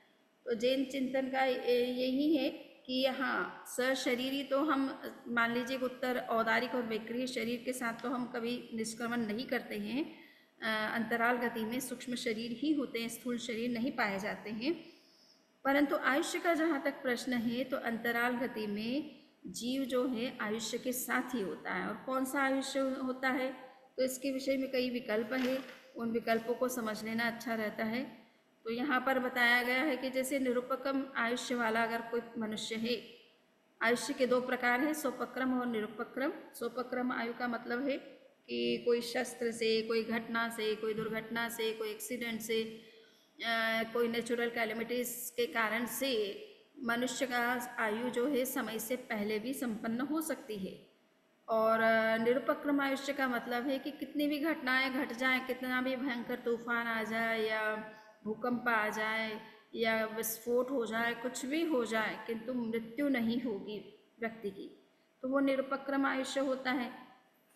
Speaker 1: तो जैन चिंतन का यही है कि हाँ, सशरीरी तो हम मान लीजिए उत्तर औदारिक और वैक्रिय शरीर के साथ तो हम कभी निष्क्रमण नहीं करते हैं। अंतराल गति में सूक्ष्म शरीर ही होते हैं, स्थूल शरीर नहीं पाए जाते हैं। परंतु आयुष्य का जहाँ तक प्रश्न है, तो अंतराल गति में जीव जो है आयुष्य के साथ ही होता है। और कौन सा आयुष्य होता है, तो इसके विषय में कई विकल्प हैं, उन विकल्पों को समझ लेना अच्छा रहता है। तो यहाँ पर बताया गया है कि जैसे निरुपक्रम आयुष्य वाला अगर कोई मनुष्य है, आयुष्य के दो प्रकार हैं, सोपक्रम और निरुपक्रम। सोपक्रम आयु का मतलब है कि कोई शस्त्र से, कोई घटना से, कोई दुर्घटना से, कोई एक्सीडेंट से, कोई नेचुरल कैलेमिटीज के कारण से मनुष्य का आयु जो है समय से पहले भी संपन्न हो सकती है। और निरुपक्रम आयुष्य का मतलब है कि कितनी भी घटनाएं घट जाएं, कितना भी भयंकर तूफान आ जाए या भूकंप आ जाए या विस्फोट हो जाए, कुछ भी हो जाए, किंतु मृत्यु नहीं होगी व्यक्ति की, तो वो निरुपक्रम आयुष्य होता है।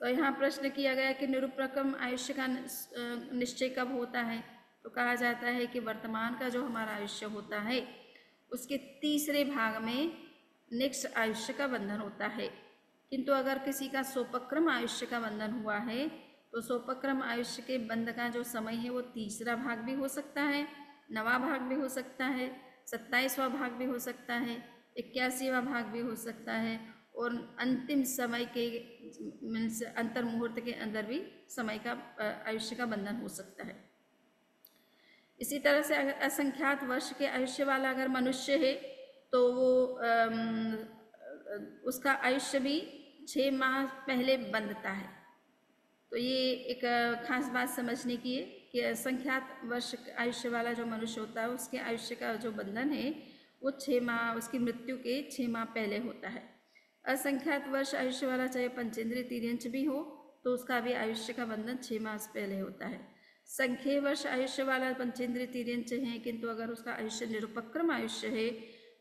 Speaker 1: तो यहाँ प्रश्न किया गया कि निरुपक्रम आयुष्य का निश्चय कब होता है, तो कहा जाता है कि वर्तमान का जो हमारा आयुष्य होता है उसके तीसरे भाग में नेक्स्ट आयुष्य का बंधन होता है। किंतु अगर किसी का सोपक्रम आयुष्य का बंधन हुआ है तो सोपक्रम आयुष्य के बंध का जो समय है वो तीसरा भाग भी हो सकता है, नवा भाग भी हो सकता है, 27वां भाग भी हो सकता है, 81वां भाग भी हो सकता है, और अंतिम समय के मीन्स अंतर मुहूर्त के अंदर भी समय का आयुष्य का बंधन हो सकता है। इसी तरह से अगर असंख्यात वर्ष के आयुष्य वाला अगर मनुष्य है तो वो उसका आयुष्य भी 6 माह पहले बंधता है। तो ये एक खास बात समझने की है कि असंख्यात वर्ष आयुष्य वाला जो मनुष्य होता है उसके आयुष्य का जो बंधन है वो 6 माह, उसकी मृत्यु के 6 माह पहले होता है। असंख्यात वर्ष आयुष्य वाला चाहे पंचेंद्रिय तिर्यंच भी हो तो उसका भी आयुष्य का बंधन 6 माह पहले होता है। संख्य वर्ष आयुष्य वाला पंचेंद्रिय तिर्यंच है, किंतु अगर उसका आयुष्य निरुपक्रम आयुष्य है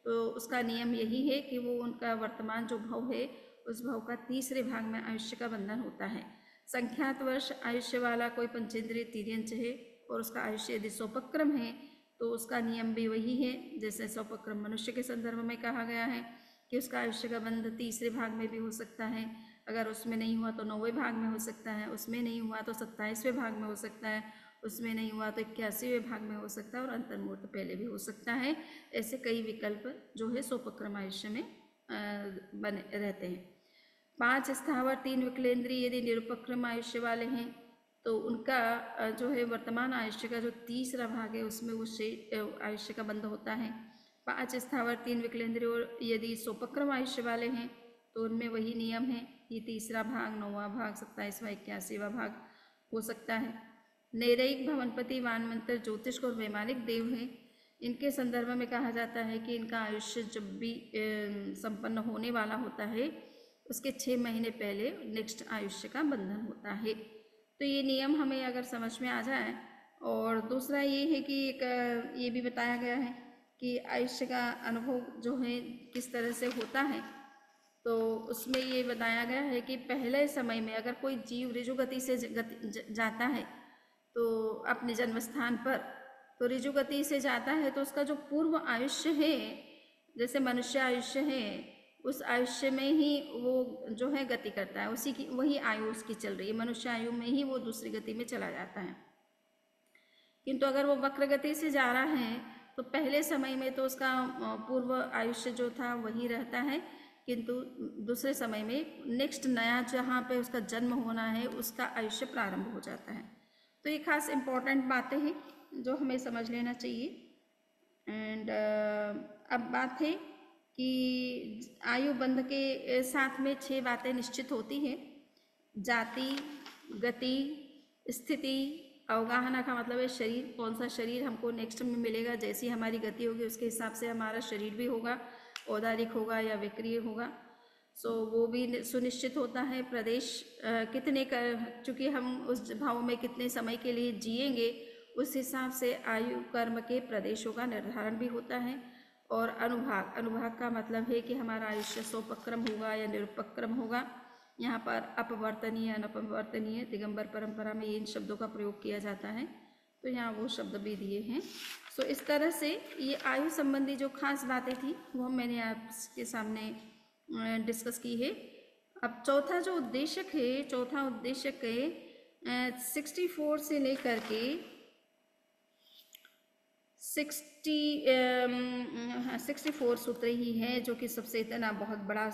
Speaker 1: तो उसका नियम यही है कि वो उनका वर्तमान जो भव है उस भव का तीसरे भाग में आयुष्य का बंधन होता है। संख्यात वर्ष आयुष्य वाला कोई पंचेंद्रिय तिर्यंच है और उसका आयुष्य यदि सोपक्रम है तो उसका नियम भी वही है जैसे सोपक्रम मनुष्य के संदर्भ में कहा गया है कि उसका आयुष्य का बंध तीसरे भाग में भी हो सकता है, अगर उसमें नहीं हुआ तो 9वें भाग में हो सकता है, उसमें नहीं हुआ तो 27वें भाग में हो सकता है, उसमें नहीं हुआ तो 81वें भाग में हो सकता है और अंतर मुहूर्त पहले भी हो सकता है। ऐसे कई विकल्प जो है सोपक्रम आयुष्य में बने रहते हैं। 5 स्थावर 3 विकलेंद्रीय यदि निरुपक्रम आयुष्य वाले हैं तो उनका जो है वर्तमान आयुष्य का जो तीसरा भाग है उसमें वो आयुष्य का बंध होता है। 5 स्थावर 3 विकलेंद्रीय यदि सोपक्रम आयुष्य वाले हैं तो उनमें वही नियम है कि तीसरा भाग, 9वां भाग, 27वां, 81वां भाग हो सकता है। नैरेयिक, भवनपति, वानमंत्र, ज्योतिष और वैमानिक देव हैं, इनके संदर्भ में कहा जाता है कि इनका आयुष्य जब भी संपन्न होने वाला होता है उसके 6 महीने पहले नेक्स्ट आयुष्य का बंधन होता है। तो ये नियम हमें अगर समझ में आ जाए, और दूसरा ये है कि एक ये भी बताया गया है कि आयुष्य का अनुभव जो है किस तरह से होता है, तो उसमें ये बताया गया है कि पहले समय में अगर कोई जीव ऋजुगति से जाता है तो अपने जन्म स्थान पर, तो ऋजुगति से जाता है तो उसका जो पूर्व आयुष्य है, जैसे मनुष्य आयुष्य है, उस आयुष्य में ही वो जो है गति करता है, उसी की वही आयु उसकी चल रही है, मनुष्य आयु में ही वो दूसरी गति में चला जाता है। किंतु अगर वो वक्र गति से जा रहा है तो पहले समय में तो उसका पूर्व आयुष्य जो था वही रहता है, किंतु दूसरे समय में नेक्स्ट नया जहाँ पे उसका जन्म होना है उसका आयुष्य प्रारंभ हो जाता है। तो ये खास इम्पोर्टेंट बातें हैं जो हमें समझ लेना चाहिए। एंड अब बात है कि आयु बंध के साथ में 6 बातें निश्चित होती हैं। जाति, गति, स्थिति, अवगाहना का मतलब है शरीर, कौन सा शरीर हमको नेक्स्ट में मिलेगा, जैसी हमारी गति होगी उसके हिसाब से हमारा शरीर भी होगा, औदारिक होगा या विक्रिय होगा, सो वो भी सुनिश्चित होता है। प्रदेश कितने चूँकि हम उस भाव में कितने समय के लिए जिएंगे उस हिसाब से आयु कर्म के प्रदेशों का निर्धारण भी होता है। और अनुभाग, अनुभाग का मतलब है कि हमारा आयुष्य सोपक्रम होगा या निरुपक्रम होगा। यहाँ पर अपवर्तनीय, अनपवर्तनीय, दिगंबर परंपरा में इन शब्दों का प्रयोग किया जाता है, तो यहाँ वो शब्द भी दिए हैं। सो इस तरह से ये आयु संबंधी जो खास बातें थी वो मैंने आपके सामने डिस्कस की है। अब चौथा जो उद्देश्यक है, चौथा उद्देश्यक है 64 से लेकर के 64 सूत्र ही है जो कि सबसे इतना बहुत बड़ा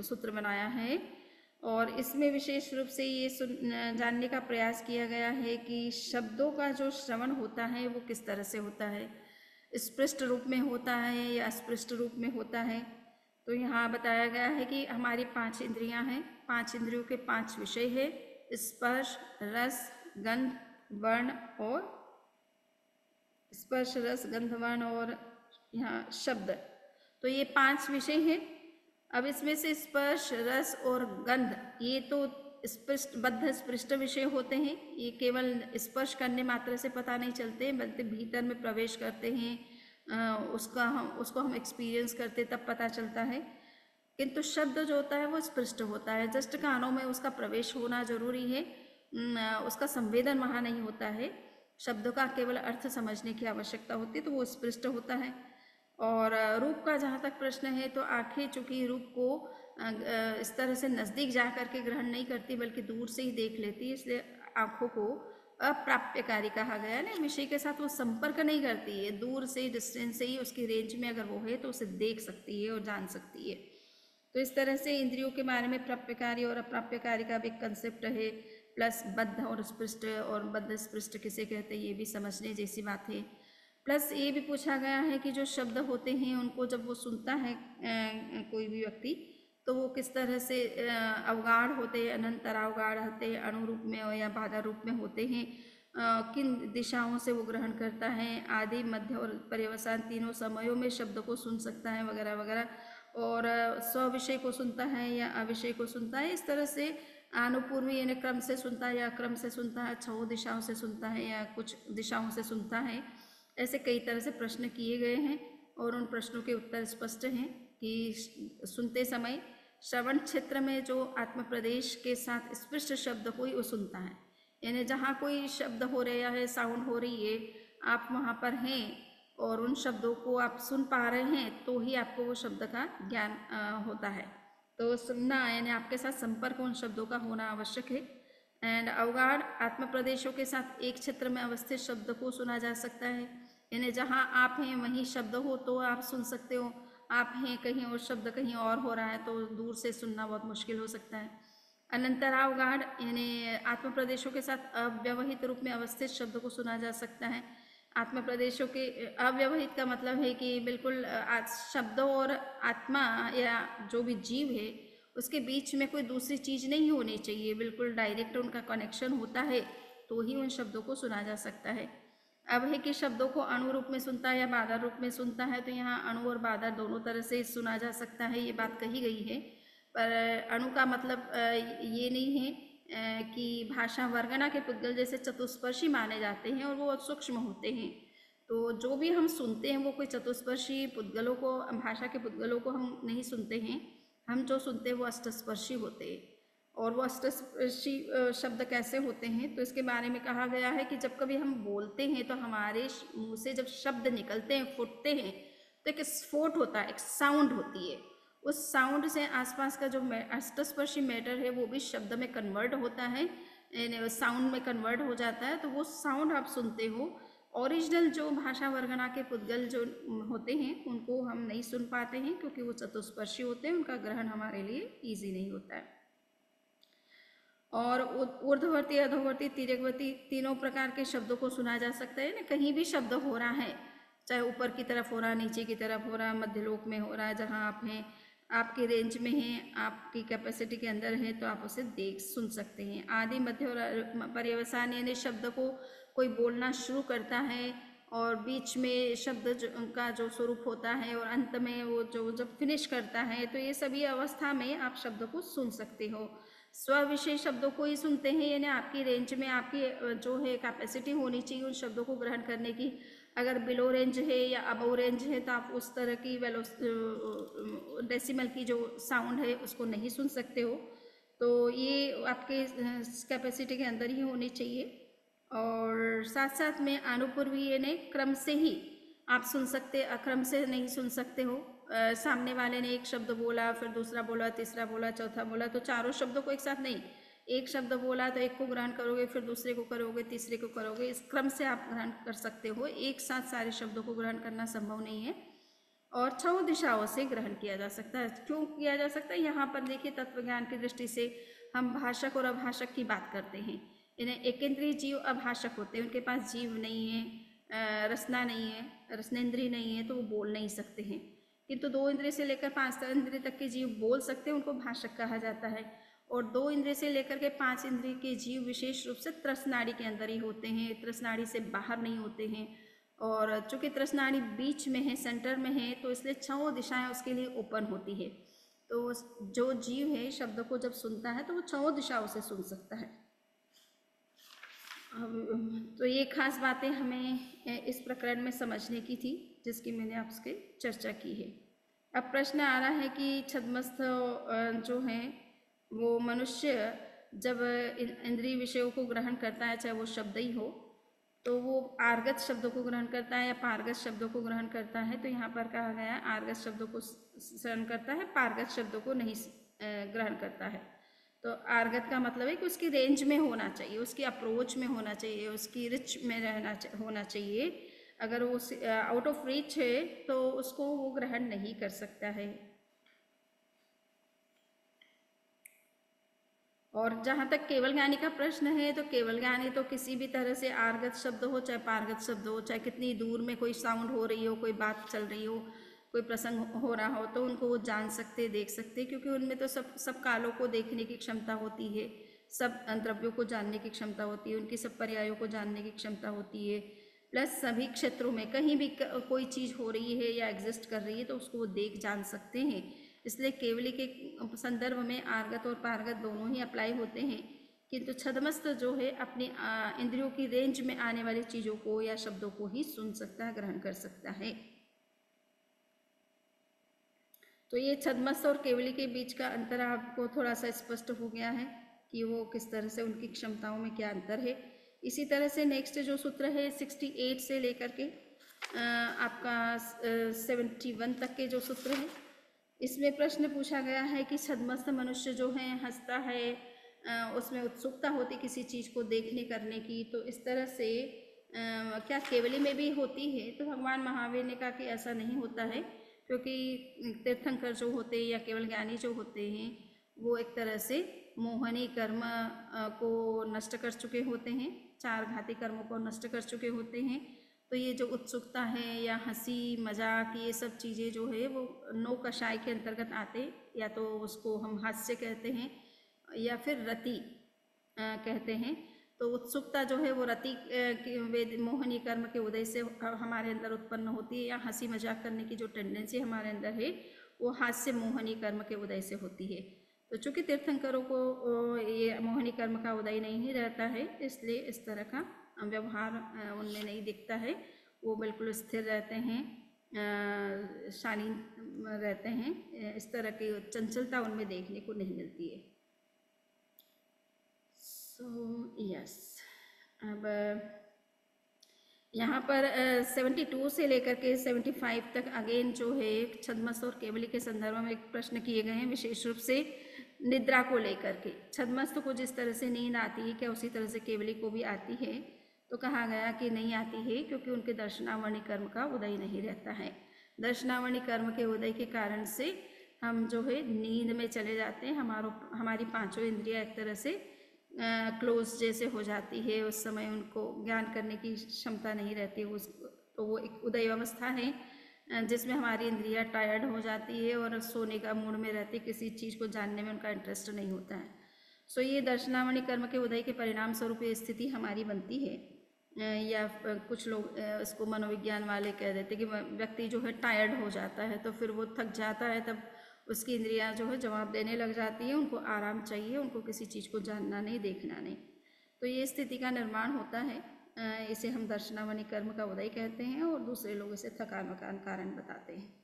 Speaker 1: सूत्र बनाया है। और इसमें विशेष रूप से ये जानने का प्रयास किया गया है कि शब्दों का जो श्रवण होता है वो किस तरह से होता है, स्पष्ट रूप में होता है या अस्पष्ट रूप में होता है। तो यहाँ बताया गया है कि हमारी 5 इंद्रियां हैं, 5 इंद्रियों के 5 विषय है, स्पर्श, रस, गंध, वर्ण और स्पर्श, रस, गंध, वर्ण और यहाँ शब्द। तो ये 5 विषय हैं। अब इसमें से स्पर्श, रस और गंध ये तो स्पष्ट बद्ध स्पृष्ट विषय होते हैं। ये केवल स्पर्श करने मात्र से पता नहीं चलते, बल्कि भीतर में प्रवेश करते हैं, उसको हम एक्सपीरियंस करते तब पता चलता है। किंतु शब्द जो होता है वो स्पष्ट होता है, जस्ट कानों में उसका प्रवेश होना जरूरी है, उसका संवेदन वहाँ नहीं होता है। शब्दों का केवल अर्थ समझने की आवश्यकता होती है, तो वो स्पष्ट होता है। और रूप का जहाँ तक प्रश्न है, तो आंखें चूँकि रूप को इस तरह से नज़दीक जा कर के ग्रहण नहीं करती, बल्कि दूर से ही देख लेती है, इसलिए आँखों को अप्राप्यकारी कहा गया है। विषय के साथ वो संपर्क नहीं करती है, दूर से डिस्टेंस से ही उसकी रेंज में अगर वो है तो उसे देख सकती है और जान सकती है। तो इस तरह से इंद्रियों के बारे में प्राप्यकारी और अप्राप्यकारी का भी कंसेप्ट है, प्लस बद्ध और स्पृष्ट, और बद्ध स्पृष्ट किसे कहते हैं ये भी समझने जैसी बात है। प्लस ये भी पूछा गया है कि जो शब्द होते हैं उनको जब वो सुनता है कोई भी व्यक्ति, तो वो किस तरह से अवगाढ़ होते हैं, अनंतर अवगाढ़ होते हैं, अणुरूप में या बाधा रूप में होते हैं, किन दिशाओं से वो ग्रहण करता है, आदि, मध्य और पर्यवसान तीनों समयों में शब्द को सुन सकता है वगैरह वगैरह, और स्विषय को सुनता है या अविषय को सुनता है। इस तरह से अनुपूर्वी यानी क्रम से सुनता है या क्रम से सुनता है, 6 दिशाओं से सुनता है या कुछ दिशाओं से सुनता है। ऐसे कई तरह से प्रश्न किए गए हैं और उन प्रश्नों के उत्तर स्पष्ट हैं कि सुनते समय श्रवण क्षेत्र में जो आत्म प्रदेश के साथ स्पष्ट शब्द को ही वो सुनता है, यानी जहाँ कोई शब्द हो रहा है, साउंड हो रही है, आप वहाँ पर हैं और उन शब्दों को आप सुन पा रहे हैं, तो ही आपको वो शब्द का ज्ञान होता है। तो सुनना यानी आपके साथ संपर्क उन शब्दों का होना आवश्यक है। एंड अवगाढ़ आत्म प्रदेशों के साथ एक क्षेत्र में अवस्थित शब्द को सुना जा सकता है, यानी जहाँ आप हैं वहीं शब्द हो तो आप सुन सकते हो, आप हैं कहीं और शब्द कहीं और हो रहा है तो दूर से सुनना बहुत मुश्किल हो सकता है। अनंतरावगाढ़ यानी आत्म प्रदेशों के साथ अव्यवहित रूप में अवस्थित शब्द को सुना जा सकता है। आत्म प्रदेशों के अव्यवहित का मतलब है कि बिल्कुल शब्दों और आत्मा या जो भी जीव है उसके बीच में कोई दूसरी चीज़ नहीं होनी चाहिए, बिल्कुल डायरेक्ट उनका कनेक्शन होता है तो ही उन शब्दों को सुना जा सकता है। अब है कि शब्दों को अणु रूप में सुनता है या बाधा रूप में सुनता है, तो यहाँ अणु और बाधा दोनों तरह से सुना जा सकता है, ये बात कही गई है। पर अणु का मतलब ये नहीं है कि भाषा वर्गना के पुद्गल जैसे चतुष्पर्शी माने जाते हैं और वो सूक्ष्म होते हैं। तो जो भी हम सुनते हैं वो कोई चतुष्पर्शी पुद्गलों को, भाषा के पुद्गलों को हम नहीं सुनते हैं, हम जो सुनते हैं वो अष्टस्पर्शी होते हैं। और वो अष्टस्पर्शी शब्द कैसे होते हैं, तो इसके बारे में कहा गया है कि जब कभी हम बोलते हैं तो हमारे मुँह से जब शब्द निकलते हैं, फूटते हैं, तो एक स्फोट होता है, एक साउंड होती है। उस साउंड से आसपास का जो अष्टस्पर्शी मैटर है वो भी शब्द में कन्वर्ट होता है, साउंड में कन्वर्ट हो जाता है, तो वो साउंड आप सुनते हो। ओरिजिनल जो भाषा वर्गना के पुद्गल जो होते हैं उनको हम नहीं सुन पाते हैं क्योंकि वो चतुष्पर्शी होते हैं, उनका ग्रहण हमारे लिए ईजी नहीं होता है। और ऊर्ध्ववर्ती, अधोवर्ती, तिर्यकवर्ती तीनों प्रकार के शब्दों को सुना जा सकता है ना। कहीं भी शब्द हो रहा है, चाहे ऊपर की तरफ हो रहा, नीचे की तरफ हो रहा, मध्यलोक में हो रहा है, जहाँ आप हैं, आपकी रेंज में हैं, आपकी कैपेसिटी के अंदर है, तो आप उसे देख सुन सकते हैं। आदि, मध्य और पर्यवसान यानी शब्द को कोई बोलना शुरू करता है और बीच में शब्द का जो स्वरूप होता है और अंत में वो जो जब फिनिश करता है, तो ये सभी अवस्था में आप शब्द को सुन सकते हो। स्विषय शब्दों को ही सुनते हैं, यानी आपकी रेंज में आपकी जो है कैपेसिटी होनी चाहिए उन शब्दों को ग्रहण करने की। अगर बिलो रेंज है या अबव रेंज है तो आप उस तरह की डेसिमल की जो साउंड है उसको नहीं सुन सकते हो। तो ये आपके कैपेसिटी के अंदर ही होनी चाहिए। और साथ साथ में अनुपूर्वी यानी क्रम से ही आप सुन सकते, अक्रम से नहीं सुन सकते हो। सामने वाले ने एक शब्द बोला, फिर दूसरा बोला, तीसरा बोला, चौथा बोला, तो चारों शब्दों को एक साथ नहीं, एक शब्द बोला तो एक को ग्रहण करोगे, फिर दूसरे को करोगे, तीसरे को करोगे, इस क्रम से आप ग्रहण कर सकते हो। एक साथ सारे शब्दों को ग्रहण करना संभव नहीं है। और 6 दिशाओं से ग्रहण किया जा सकता है। क्यों किया जा सकता है? यहाँ पर देखिए, तत्व ज्ञान की दृष्टि से हम भाषक और अभाषक की बात करते हैं। इन्हें एकेंद्रीय जीव अभाषक होते हैं, उनके पास जीव नहीं है, रसना नहीं है, रसनेन्द्रिय नहीं है, तो वो बोल नहीं सकते हैं। किंतु 2 इंद्रिय से लेकर 5 इंद्रिय तक के जीव बोल सकते हैं, उनको भाषक कहा जाता है। और 2 इंद्रिय से लेकर के 5 इंद्रिय के जीव विशेष रूप से त्रसनाड़ी के अंदर ही होते हैं, त्रसनाड़ी से बाहर नहीं होते हैं। और चूंकि त्रसनाड़ी बीच में है, सेंटर में है, तो इसलिए 6 दिशाएं उसके लिए ओपन होती है। तो जो जीव है शब्द को जब सुनता है तो वो 6 दिशाओं से सुन सकता है। तो ये खास बातें हमें इस प्रकरण में समझने की थी, जिसकी मैंने आपसे चर्चा की है। अब प्रश्न आ रहा है कि छद्मस्थ जो है वो मनुष्य जब इंद्रिय विषयों को ग्रहण करता है, चाहे वो शब्द ही हो, तो वो आर्गत शब्दों को ग्रहण करता है या पारगत शब्दों को ग्रहण करता है। तो यहाँ पर कहा गया आर्गत शब्दों को ग्रहण करता है, पारगत शब्दों को नहीं ग्रहण करता है। तो आर्गत का मतलब है कि उसकी रेंज में होना चाहिए, उसकी अप्रोच में होना चाहिए, उसकी रिच में होना चाहिए। अगर वो आउट ऑफ रीच है तो उसको वो ग्रहण नहीं कर सकता है। और जहाँ तक केवल ज्ञानी का प्रश्न है, तो केवल ज्ञानी तो किसी भी तरह से आर्गत शब्द हो चाहे पारगत शब्द हो, चाहे कितनी दूर में कोई साउंड हो रही हो, कोई बात चल रही हो, कोई प्रसंग हो रहा हो, तो उनको वो जान सकते, देख सकते, क्योंकि उनमें तो सब कालों को देखने की क्षमता होती है, सब द्रव्यों को जानने की क्षमता होती है, उनकी सब पर्यायों को जानने की क्षमता होती है। प्लस सभी क्षेत्रों में कहीं भी कोई चीज़ हो रही है या एग्जिस्ट कर रही है तो उसको वो देख जान सकते हैं। इसलिए केवली के संदर्भ में आर्गत और पारगत दोनों ही अप्लाई होते हैं। किंतु छद्मस्थ जो है अपनी इंद्रियों की रेंज में आने वाली चीज़ों को या शब्दों को ही सुन सकता है, ग्रहण कर सकता है। तो ये छद्मस्थ और केवली के बीच का अंतर आपको थोड़ा सा स्पष्ट हो गया है कि वो किस तरह से उनकी क्षमताओं में क्या अंतर है। इसी तरह से नेक्स्ट जो सूत्र है 68 से लेकर के आपका 71 तक के जो सूत्र है, इसमें प्रश्न पूछा गया है कि छद्मस्थ मनुष्य जो है हंसता है, उसमें उत्सुकता होती किसी चीज़ को देखने करने की, तो इस तरह से क्या केवली में भी होती है? तो भगवान महावीर ने कहा कि ऐसा नहीं होता है, क्योंकि तीर्थंकर जो होते हैं या केवल ज्ञानी जो होते हैं वो एक तरह से मोहनी कर्म को नष्ट कर चुके होते हैं, 4 घाती कर्मों को नष्ट कर चुके होते हैं। तो ये जो उत्सुकता है या हंसी मजाक, ये सब चीज़ें जो है वो 9 कषाय के अंतर्गत आते, या तो उसको हम हास्य कहते हैं या फिर रति कहते हैं। तो उत्सुकता जो है वो रति वेद मोहनी कर्म के उदय से हमारे अंदर उत्पन्न होती है, या हंसी मजाक करने की जो टेंडेंसी हमारे अंदर है वो हास्य मोहनी कर्म के उदय से होती है। तो चूंकि तीर्थंकरों को ये मोहनी कर्म का उदय नहीं रहता है, इसलिए इस तरह का व्यवहार उनमें नहीं दिखता है। वो बिल्कुल स्थिर रहते हैं, शालीन रहते हैं, इस तरह की चंचलता उनमें देखने को नहीं मिलती है। यस, अब यहाँ पर 72 से लेकर के 75 तक अगेन जो है छद्मस्थ और केवली के संदर्भ में एक प्रश्न किए गए हैं, विशेष रूप से निद्रा को लेकर के। छद्मस्थ को जिस तरह से नींद आती है, क्या उसी तरह से केवली को भी आती है? तो कहा गया कि नहीं आती है, क्योंकि उनके दर्शनावणी कर्म का उदय नहीं रहता है। दर्शनावणी कर्म के उदय के कारण से हम जो है नींद में चले जाते हैं, हमारी 5 इंद्रियां एक तरह से क्लोज जैसे हो जाती है, उस समय उनको ज्ञान करने की क्षमता नहीं रहती। तो वो एक उदय अवस्था है जिसमें हमारी इंद्रियां टायर्ड हो जाती है और सोने का मूड में रहती, किसी चीज़ को जानने में उनका इंटरेस्ट नहीं होता है। सो ये दर्शनावणी कर्म के उदय के परिणाम स्वरूप ये स्थिति हमारी बनती है। या कुछ लोग इसको मनोविज्ञान वाले कह देते कि व्यक्ति जो है टायर्ड हो जाता है, तो फिर वो थक जाता है, तब उसकी इंद्रियां जो है जवाब देने लग जाती है, उनको आराम चाहिए, उनको किसी चीज़ को जानना नहीं, देखना नहीं। तो ये स्थिति का निर्माण होता है, इसे हम दर्शनावनी कर्म का उदय कहते हैं, और दूसरे लोग इसे थकान वकान कारण बताते हैं।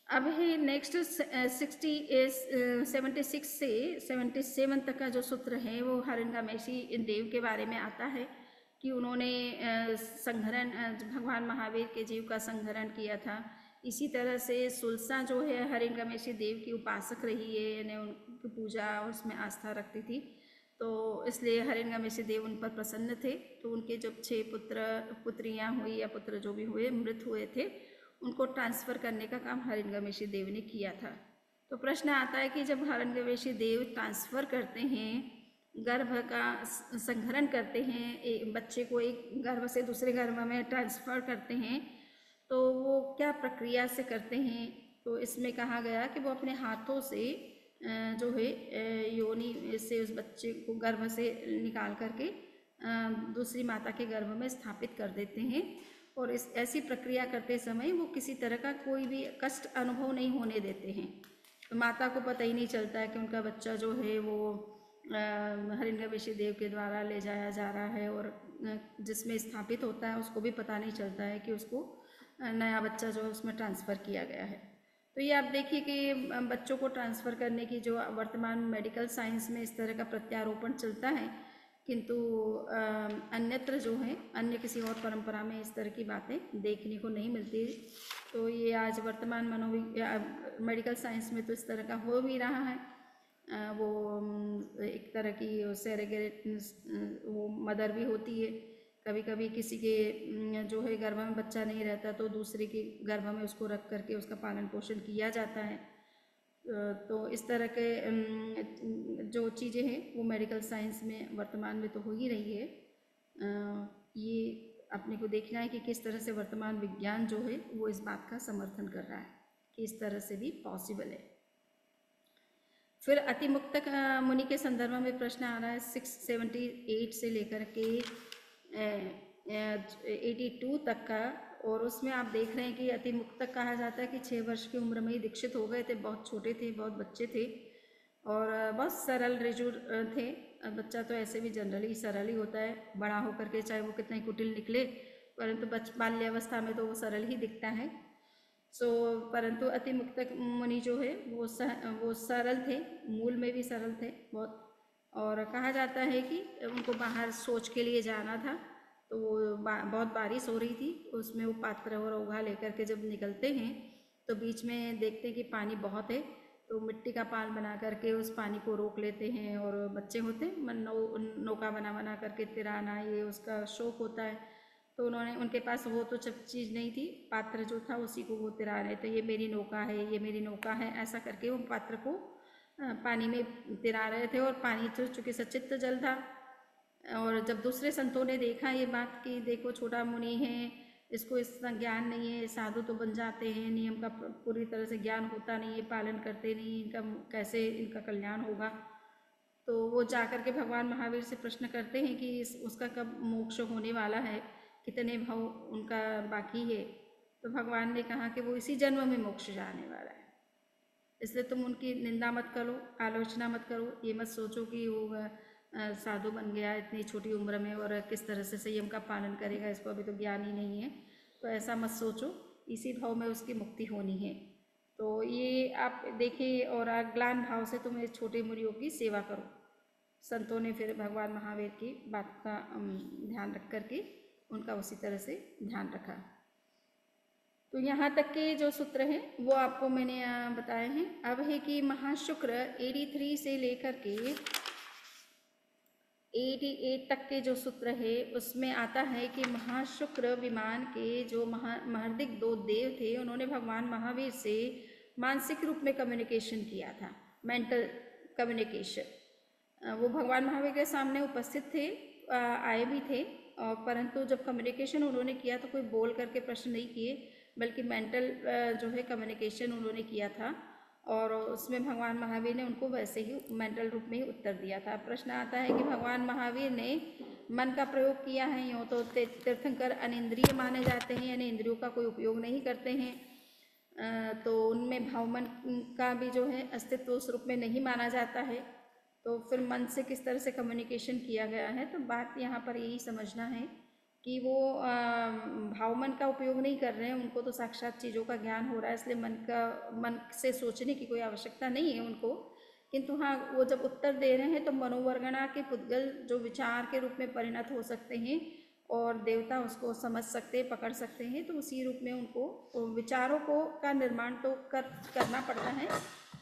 Speaker 1: अब है नेक्स्ट 76 से 77 तक का जो सूत्र है वो हरिंगामेशी देव के बारे में आता है कि उन्होंने संहरण, भगवान महावीर के जीव का संहरण किया था, इसी तरह से सुलसा जो है हरिणगमेशी देव की उपासक रही है, यानी उनकी पूजा और उसमें आस्था रखती थी, तो इसलिए हरिणगमेशी देव उन पर प्रसन्न थे। तो उनके जब 6 पुत्रियां हुई या पुत्र जो भी हुए मृत हुए थे, उनको ट्रांसफ़र करने का काम हरिणगमेशी देव ने किया था। तो प्रश्न आता है कि जब हरिणगमेशी देव ट्रांसफ़र करते हैं, गर्भ का संहरण करते हैं, एक बच्चे को एक गर्भ से दूसरे गर्भ में ट्रांसफ़र करते हैं, तो वो क्या प्रक्रिया से करते हैं? तो इसमें कहा गया कि वो अपने हाथों से जो है योनि से उस बच्चे को गर्भ से निकाल करके दूसरी माता के गर्भ में स्थापित कर देते हैं, और इस ऐसी प्रक्रिया करते समय वो किसी तरह का कोई भी कष्ट अनुभव नहीं होने देते हैं। तो माता को पता ही नहीं चलता है कि उनका बच्चा जो है वो हरिणगमेशी देव के द्वारा ले जाया जा रहा है, और जिसमें स्थापित होता है उसको भी पता नहीं चलता है कि उसको नया बच्चा जो है उसमें ट्रांसफ़र किया गया है। तो ये आप देखिए कि बच्चों को ट्रांसफ़र करने की जो वर्तमान मेडिकल साइंस में इस तरह का प्रत्यारोपण चलता है, किंतु अन्यत्र जो है अन्य किसी और परंपरा में इस तरह की बातें देखने को नहीं मिलती। तो ये आज वर्तमान मेडिकल साइंस में तो इस तरह का हो भी रहा है। वो एक तरह की सेरेगेट वो मदर भी होती है। कभी कभी किसी के जो है गर्भ में बच्चा नहीं रहता तो दूसरे के गर्भ में उसको रख करके उसका पालन पोषण किया जाता है। तो इस तरह के जो चीज़ें हैं वो मेडिकल साइंस में वर्तमान में तो हो ही रही है। ये अपने को देखना है कि किस तरह से वर्तमान विज्ञान जो है वो इस बात का समर्थन कर रहा है कि इस तरह से भी पॉसिबल है। फिर अतिमुक्तक मुनि के संदर्भ में प्रश्न आ रहा है 678 से लेकर के 82 तक का, और उसमें आप देख रहे हैं कि अतिमुक्तक कहा जाता है कि 6 वर्ष की उम्र में ही दीक्षित हो गए थे, बहुत छोटे थे, बहुत बच्चे थे और बहुत सरल रिजुर थे। बच्चा तो ऐसे भी जनरली सरल ही होता है, बड़ा होकर के चाहे वो कितना ही कुटिल निकले, परंतु बाल्यावस्था में तो वो सरल ही दिखता है। परंतु अतिमुक्तक मुनि जो है वो सरल थे, मूल में भी सरल थे बहुत। और कहा जाता है कि उनको बाहर शौच के लिए जाना था, तो वो बहुत बारिश हो रही थी, उसमें वो पात्र और ओघा लेकर के जब निकलते हैं तो बीच में देखते हैं कि पानी बहुत है, तो मिट्टी का पाल बना करके उस पानी को रोक लेते हैं। और बच्चे होते हैं नौका बना बना करके तिराना, ये उसका शौक होता है। तो उन्होंने उनके पास वो तो सब चीज़ नहीं थी, पात्र जो था उसी को वो तिरा रहे थे, ये मेरी नौका है, ये मेरी नौका है, ऐसा करके वो पात्र को पानी में तिरा रहे थे। और पानी तो चूँकि सचित्त जल था, और जब दूसरे संतों ने देखा ये बात कि देखो छोटा मुनि है, इसको इसका ज्ञान नहीं है, साधु तो बन जाते हैं, नियम का पूरी तरह से ज्ञान होता नहीं है, पालन करते नहीं, इनका कैसे इनका कल्याण होगा। तो वो जाकर के भगवान महावीर से प्रश्न करते हैं कि उसका कब मोक्ष होने वाला है, कितने भाव उनका बाकी है। तो भगवान ने कहा कि वो इसी जन्म में मोक्ष जाने वाला है, इसलिए तुम उनकी निंदा मत करो, आलोचना मत करो, ये मत सोचो कि वो साधु बन गया इतनी छोटी उम्र में और किस तरह से संयम का पालन करेगा, इसको अभी तो ज्ञान ही नहीं है, तो ऐसा मत सोचो, इसी भाव में उसकी मुक्ति होनी है। तो ये आप देखिए, और अग्लान भाव से तुम इस छोटे मुनियों की सेवा करो। संतों ने फिर भगवान महावीर की बात का ध्यान रख करके उनका उसी तरह से ध्यान रखा। तो यहाँ तक के जो सूत्र हैं वो आपको मैंने बताए हैं। अब है कि महाशुक्र 83 से लेकर के 88 तक के जो सूत्र है उसमें आता है कि महाशुक्र विमान के जो महर्दिक 2 देव थे, उन्होंने भगवान महावीर से मानसिक रूप में कम्युनिकेशन किया था, मेंटल कम्युनिकेशन। वो भगवान महावीर के सामने उपस्थित थे, आए भी थे, परंतु जब कम्युनिकेशन उन्होंने किया तो कोई बोल करके प्रश्न नहीं किए, बल्कि मेंटल जो है कम्युनिकेशन उन्होंने किया था, और उसमें भगवान महावीर ने उनको वैसे ही मेंटल रूप में ही उत्तर दिया था। प्रश्न आता है कि भगवान महावीर ने मन का प्रयोग किया है, यूँ तो तीर्थंकर अनिंद्रिय माने जाते हैं, यानी इंद्रियों का कोई उपयोग नहीं करते हैं, तो उनमें भाव मन का भी जो है अस्तित्व उस रूप में नहीं माना जाता है। तो फिर मन से किस तरह से कम्युनिकेशन किया गया है, तो बात यहाँ पर यही समझना है कि वो भाव मन का उपयोग नहीं कर रहे हैं, उनको तो साक्षात चीज़ों का ज्ञान हो रहा है, इसलिए मन से सोचने की कोई आवश्यकता नहीं है उनको। किंतु हाँ, वो जब उत्तर दे रहे हैं तो मनोवर्गणा के पुद्गल जो विचार के रूप में परिणत हो सकते हैं, और देवता उसको समझ सकते, पकड़ सकते हैं। तो उसी रूप में उनको विचारों को का निर्माण तो करना पड़ता है।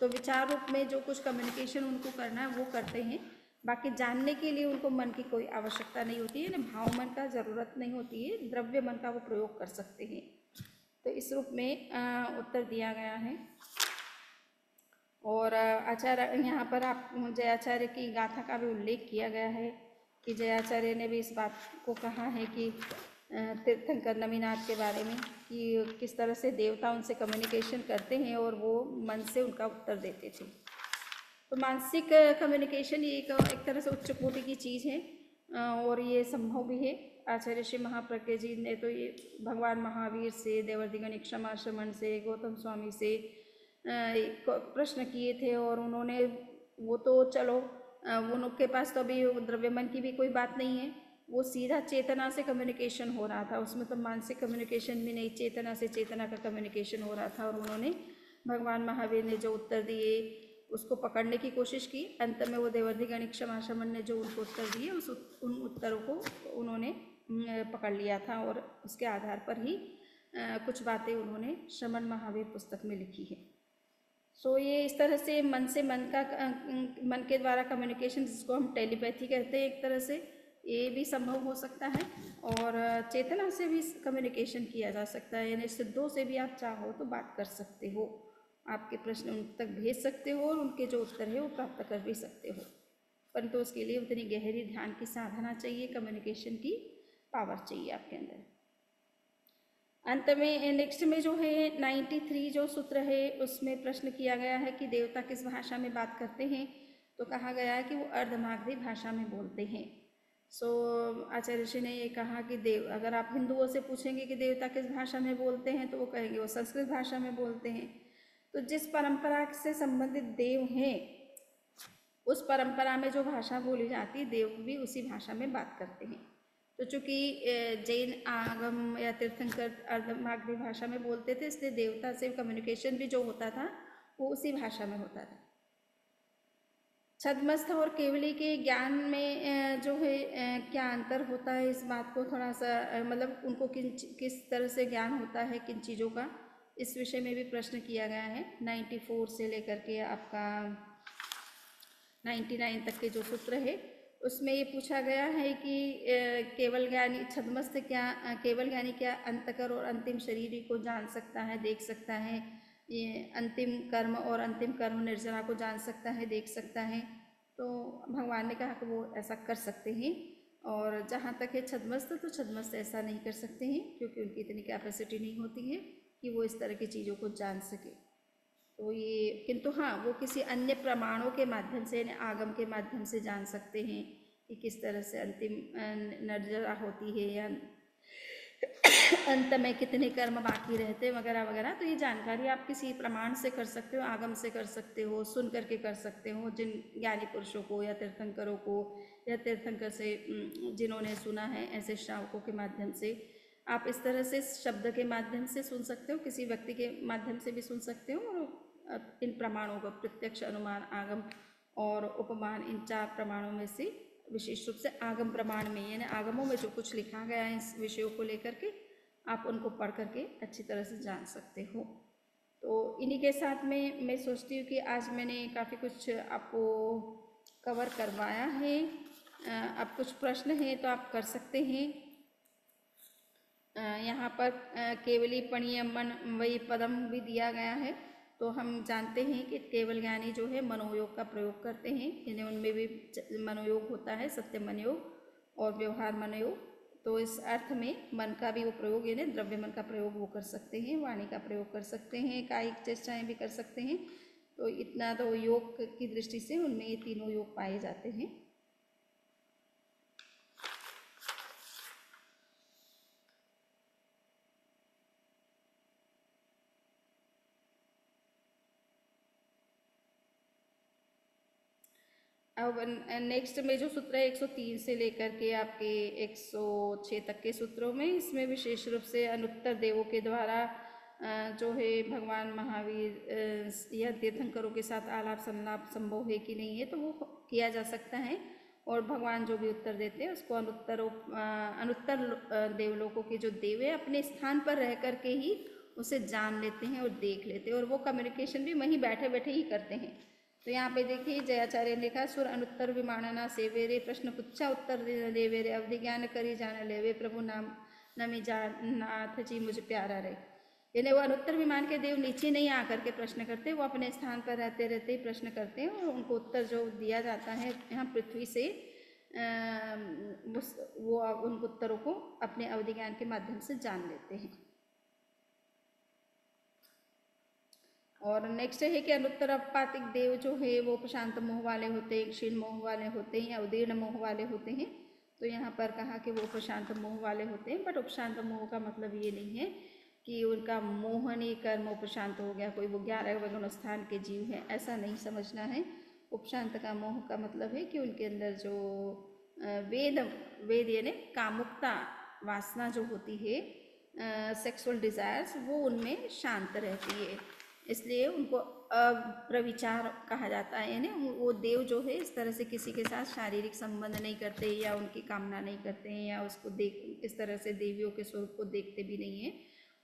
Speaker 1: तो विचार रूप में जो कुछ कम्युनिकेशन उनको करना है वो करते हैं। बाकी जानने के लिए उनको मन की कोई आवश्यकता नहीं होती है, ना भाव मन का ज़रूरत नहीं होती है, द्रव्य मन का वो प्रयोग कर सकते हैं। तो इस रूप में उत्तर दिया गया है। और आचार्य यहाँ पर आप जयाचार्य की गाथा का भी उल्लेख किया गया है कि जयाचार्य ने भी इस बात को कहा है कि तीर्थंकर नमीनाथ के बारे में कि किस तरह से देवता उनसे कम्युनिकेशन करते हैं और वो मन से उनका उत्तर देते थे। तो मानसिक कम्युनिकेशन ये एक तरह से उच्च कोटि की चीज़ है और ये संभव भी है। आचार्य श्री महाप्रज्ञ जी ने तो ये भगवान महावीर से, देवर्षि क्षमा श्रमण से, गौतम स्वामी से प्रश्न किए थे और उन्होंने वो तो चलो उनके पास तो अभी द्रव्यमन की भी कोई बात नहीं है, वो सीधा चेतना से कम्युनिकेशन हो रहा था, उसमें तो मानसिक कम्युनिकेशन भी नहीं, चेतना से चेतना का कम्युनिकेशन हो रहा था। और उन्होंने भगवान महावीर ने जो उत्तर दिए उसको पकड़ने की कोशिश की। अंत में वो देवर्षि क्षमा श्रमण ने जो उनको उत्तर दिए उन उत्तरों को उन्होंने पकड़ लिया था और उसके आधार पर ही कुछ बातें उन्होंने श्रमण महावीर पुस्तक में लिखी है। सो ये इस तरह से मन से मन के द्वारा कम्युनिकेशन, जिसको हम टेलीपैथी कहते हैं, एक तरह से ये भी संभव हो सकता है। और चेतना से भी कम्युनिकेशन किया जा सकता है, यानी सिद्धों से भी आप चाहो तो बात कर सकते हो, आपके प्रश्न उन तक भेज सकते हो और उनके जो उत्तर है वो प्राप्त कर भी सकते हो, परंतु उसके लिए उतनी गहरी ध्यान की साधना चाहिए, कम्युनिकेशन की पावर चाहिए आपके अंदर। अंत में नेक्स्ट में जो है 93 जो सूत्र है उसमें प्रश्न किया गया है कि देवता किस भाषा में बात करते हैं। तो कहा गया है कि वो अर्धमागधी भाषा में बोलते हैं। सो आचार्य ऋषि ने ये कहा कि अगर आप हिंदुओं से पूछेंगे कि देवता किस भाषा में बोलते हैं तो वो कहेंगे वो संस्कृत भाषा में बोलते हैं। तो जिस परंपरा से संबंधित देव हैं उस परंपरा में जो भाषा बोली जाती है, देव भी उसी भाषा में बात करते हैं। तो चूँकि जैन आगम या तीर्थंकर अर्धमागधी भाषा में बोलते थे, इसलिए देवता से कम्युनिकेशन भी जो होता था वो उसी भाषा में होता था। छद्मस्थ और केवली के ज्ञान में जो है क्या अंतर होता है, इस बात को थोड़ा सा मतलब उनको किस तरह से ज्ञान होता है किन चीज़ों का, इस विषय में भी प्रश्न किया गया है। 94 से लेकर के आपका 99 तक के जो सूत्र है उसमें ये पूछा गया है कि केवल ज्ञानी छद्मस्थ क्या केवल ज्ञानी क्या अंतकर और अंतिम शरीर को जान सकता है, देख सकता है, ये अंतिम कर्म और अंतिम कर्म निर्जरा को जान सकता है, देख सकता है। तो भगवान ने कहा कि वो ऐसा कर सकते हैं। और जहाँ तक है छद्मस्थ, तो छद्मस्थ ऐसा नहीं कर सकते हैं क्योंकि उनकी इतनी कैपेसिटी नहीं होती है कि वो इस तरह की चीज़ों को जान सके। तो ये किंतु हाँ, वो किसी अन्य प्रमाणों के माध्यम से यानी आगम के माध्यम से जान सकते हैं कि किस तरह से अंतिम निर्जरा होती है या अंत में कितने कर्म बाकी रहते हैं वगैरह वगैरह। तो ये जानकारी आप किसी प्रमाण से कर सकते हो, आगम से कर सकते हो, सुन करके कर सकते हो, जिन ज्ञानी पुरुषों को या तीर्थंकरों को या तीर्थंकर से जिन्होंने सुना है ऐसे श्रावकों के माध्यम से आप इस तरह से शब्द के माध्यम से सुन सकते हो, किसी व्यक्ति के माध्यम से भी सुन सकते हो। और इन प्रमाणों को प्रत्यक्ष, अनुमान, आगम और उपमान, इन 4 प्रमाणों में से विशेष रूप से आगम प्रमाण में यानी आगमों में जो कुछ लिखा गया है इस विषयों को लेकर के आप उनको पढ़ करके अच्छी तरह से जान सकते हो। तो इन्हीं के साथ में मैं सोचती हूँ कि आज मैंने काफ़ी कुछ आपको कवर करवाया है। अब कुछ प्रश्न हैं तो आप कर सकते हैं। यहाँ पर केवली पणियमन वही पदम भी दिया गया है। तो हम जानते हैं कि केवल ज्ञानी जो है मनोयोग का प्रयोग करते हैं, यानी उनमें भी मनोयोग होता है, सत्य मनयोग और व्यवहार मनोयोग। तो इस अर्थ में मन का भी वो प्रयोग यानी द्रव्य मन का प्रयोग वो कर सकते हैं, वाणी का प्रयोग कर सकते हैं, कायिक चेष्टाएँ भी कर सकते हैं। तो इतना तो योग की दृष्टि से उनमें ये तीनों योग पाए जाते हैं। अब नेक्स्ट में जो सूत्र है 103 से लेकर के आपके 106 तक के सूत्रों में, इसमें विशेष रूप से अनुत्तर देवों के द्वारा जो है भगवान महावीर या तीर्थंकरों के साथ आलाप संलाप संभव है कि नहीं है, तो वो किया जा सकता है। और भगवान जो भी उत्तर देते हैं उसको अनुत्तर देवलोकों के जो देव है अपने स्थान पर रह कर के ही उसे जान लेते हैं और देख लेते हैं, और वो कम्युनिकेशन भी वहीं बैठे बैठे ही करते हैं। तो यहाँ पे देखिए जयाचार्य ने लिखा, सुर अनुत्तर विमानना सेवेरे प्रश्न पुच्छा उत्तर देवेरे अवधि ज्ञान करी जान लेवे प्रभु नाम नमी नाथ जी मुझे प्यारा रहे। यानी वो अनुत्तर विमान के देव नीचे नहीं आकर के प्रश्न करते, वो अपने स्थान पर रहते रहते ही प्रश्न करते हैं और उनको उत्तर जो दिया जाता है यहाँ पृथ्वी से वो उन उत्तरों को अपने अवधि ज्ञान के माध्यम से जान लेते हैं। और नेक्स्ट है कि अनुत्तर अपपातिक देव जो है वो प्रशांत मोह वाले होते हैं, क्षीण मोह वाले होते हैं, अवदीर्ण मोह वाले होते हैं। तो यहाँ पर कहा कि वो प्रशांत मोह वाले होते हैं, बट उपशांत मोह का मतलब ये नहीं है कि उनका मोहनी कर्म उपशांत हो गया, कोई वो 11वें गुण स्थान के जीव हैं, ऐसा नहीं समझना है। उपशांत का मोह का मतलब है कि उनके अंदर जो वेद यानी कामुकता वासना जो होती है, सेक्सुअल डिज़ायर्स, वो उनमें शांत रहती है, इसलिए उनको अप्रविचार कहा जाता है। यानी वो देव जो है इस तरह से किसी के साथ शारीरिक संबंध नहीं करते या उनकी कामना नहीं करते हैं या उसको देख इस तरह से देवियों के स्वरूप को देखते भी नहीं हैं।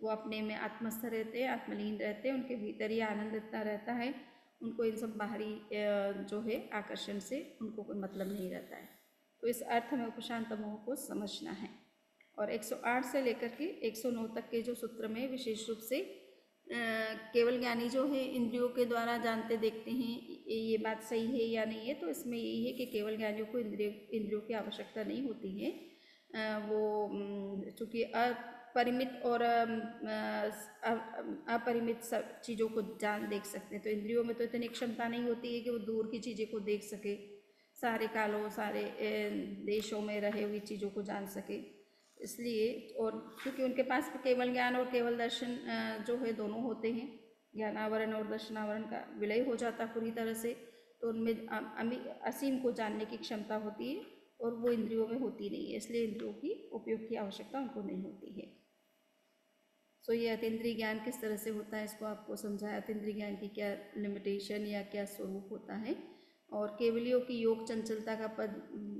Speaker 1: वो अपने में आत्मस्थ रहते हैं, आत्मलीन रहते हैं, उनके भीतर ही आनंद इतना रहता है, उनको इन सब बाहरी जो है आकर्षण से उनको कोई मतलब नहीं रहता है। तो इस अर्थ में उपशांत मोह को समझना है। और 108 से लेकर के 109 तक के जो सूत्र में विशेष रूप से केवल ज्ञानी जो है इंद्रियों के द्वारा जानते देखते हैं, ये बात सही है या नहीं है। तो इसमें यही है कि केवल ज्ञानियों को इंद्रियों की आवश्यकता नहीं होती है। वो चूँकि अपरिमित और अपरिमित सब चीज़ों को जान देख सकते हैं, तो इंद्रियों में तो इतनी क्षमता नहीं होती है कि वो दूर की चीज़ें को देख सके, सारे कालों सारे देशों में रहे हुई चीज़ों को जान सके। इसलिए, और क्योंकि उनके पास केवल ज्ञान और केवल दर्शन जो है दोनों होते हैं, ज्ञानावरण और दर्शनावरण का विलय हो जाता पूरी तरह से, तो उनमें असीम को जानने की क्षमता होती है और वो इंद्रियों में होती नहीं है, इसलिए इंद्रियों की उपयोग की आवश्यकता उनको नहीं होती है। सो ये अतीन्द्रिय ज्ञान किस तरह से होता है, इसको आपको समझाया, अतीन्द्रिय ज्ञान की क्या लिमिटेशन या क्या स्वरूप होता है, और केवलियों की योग चंचलता का पद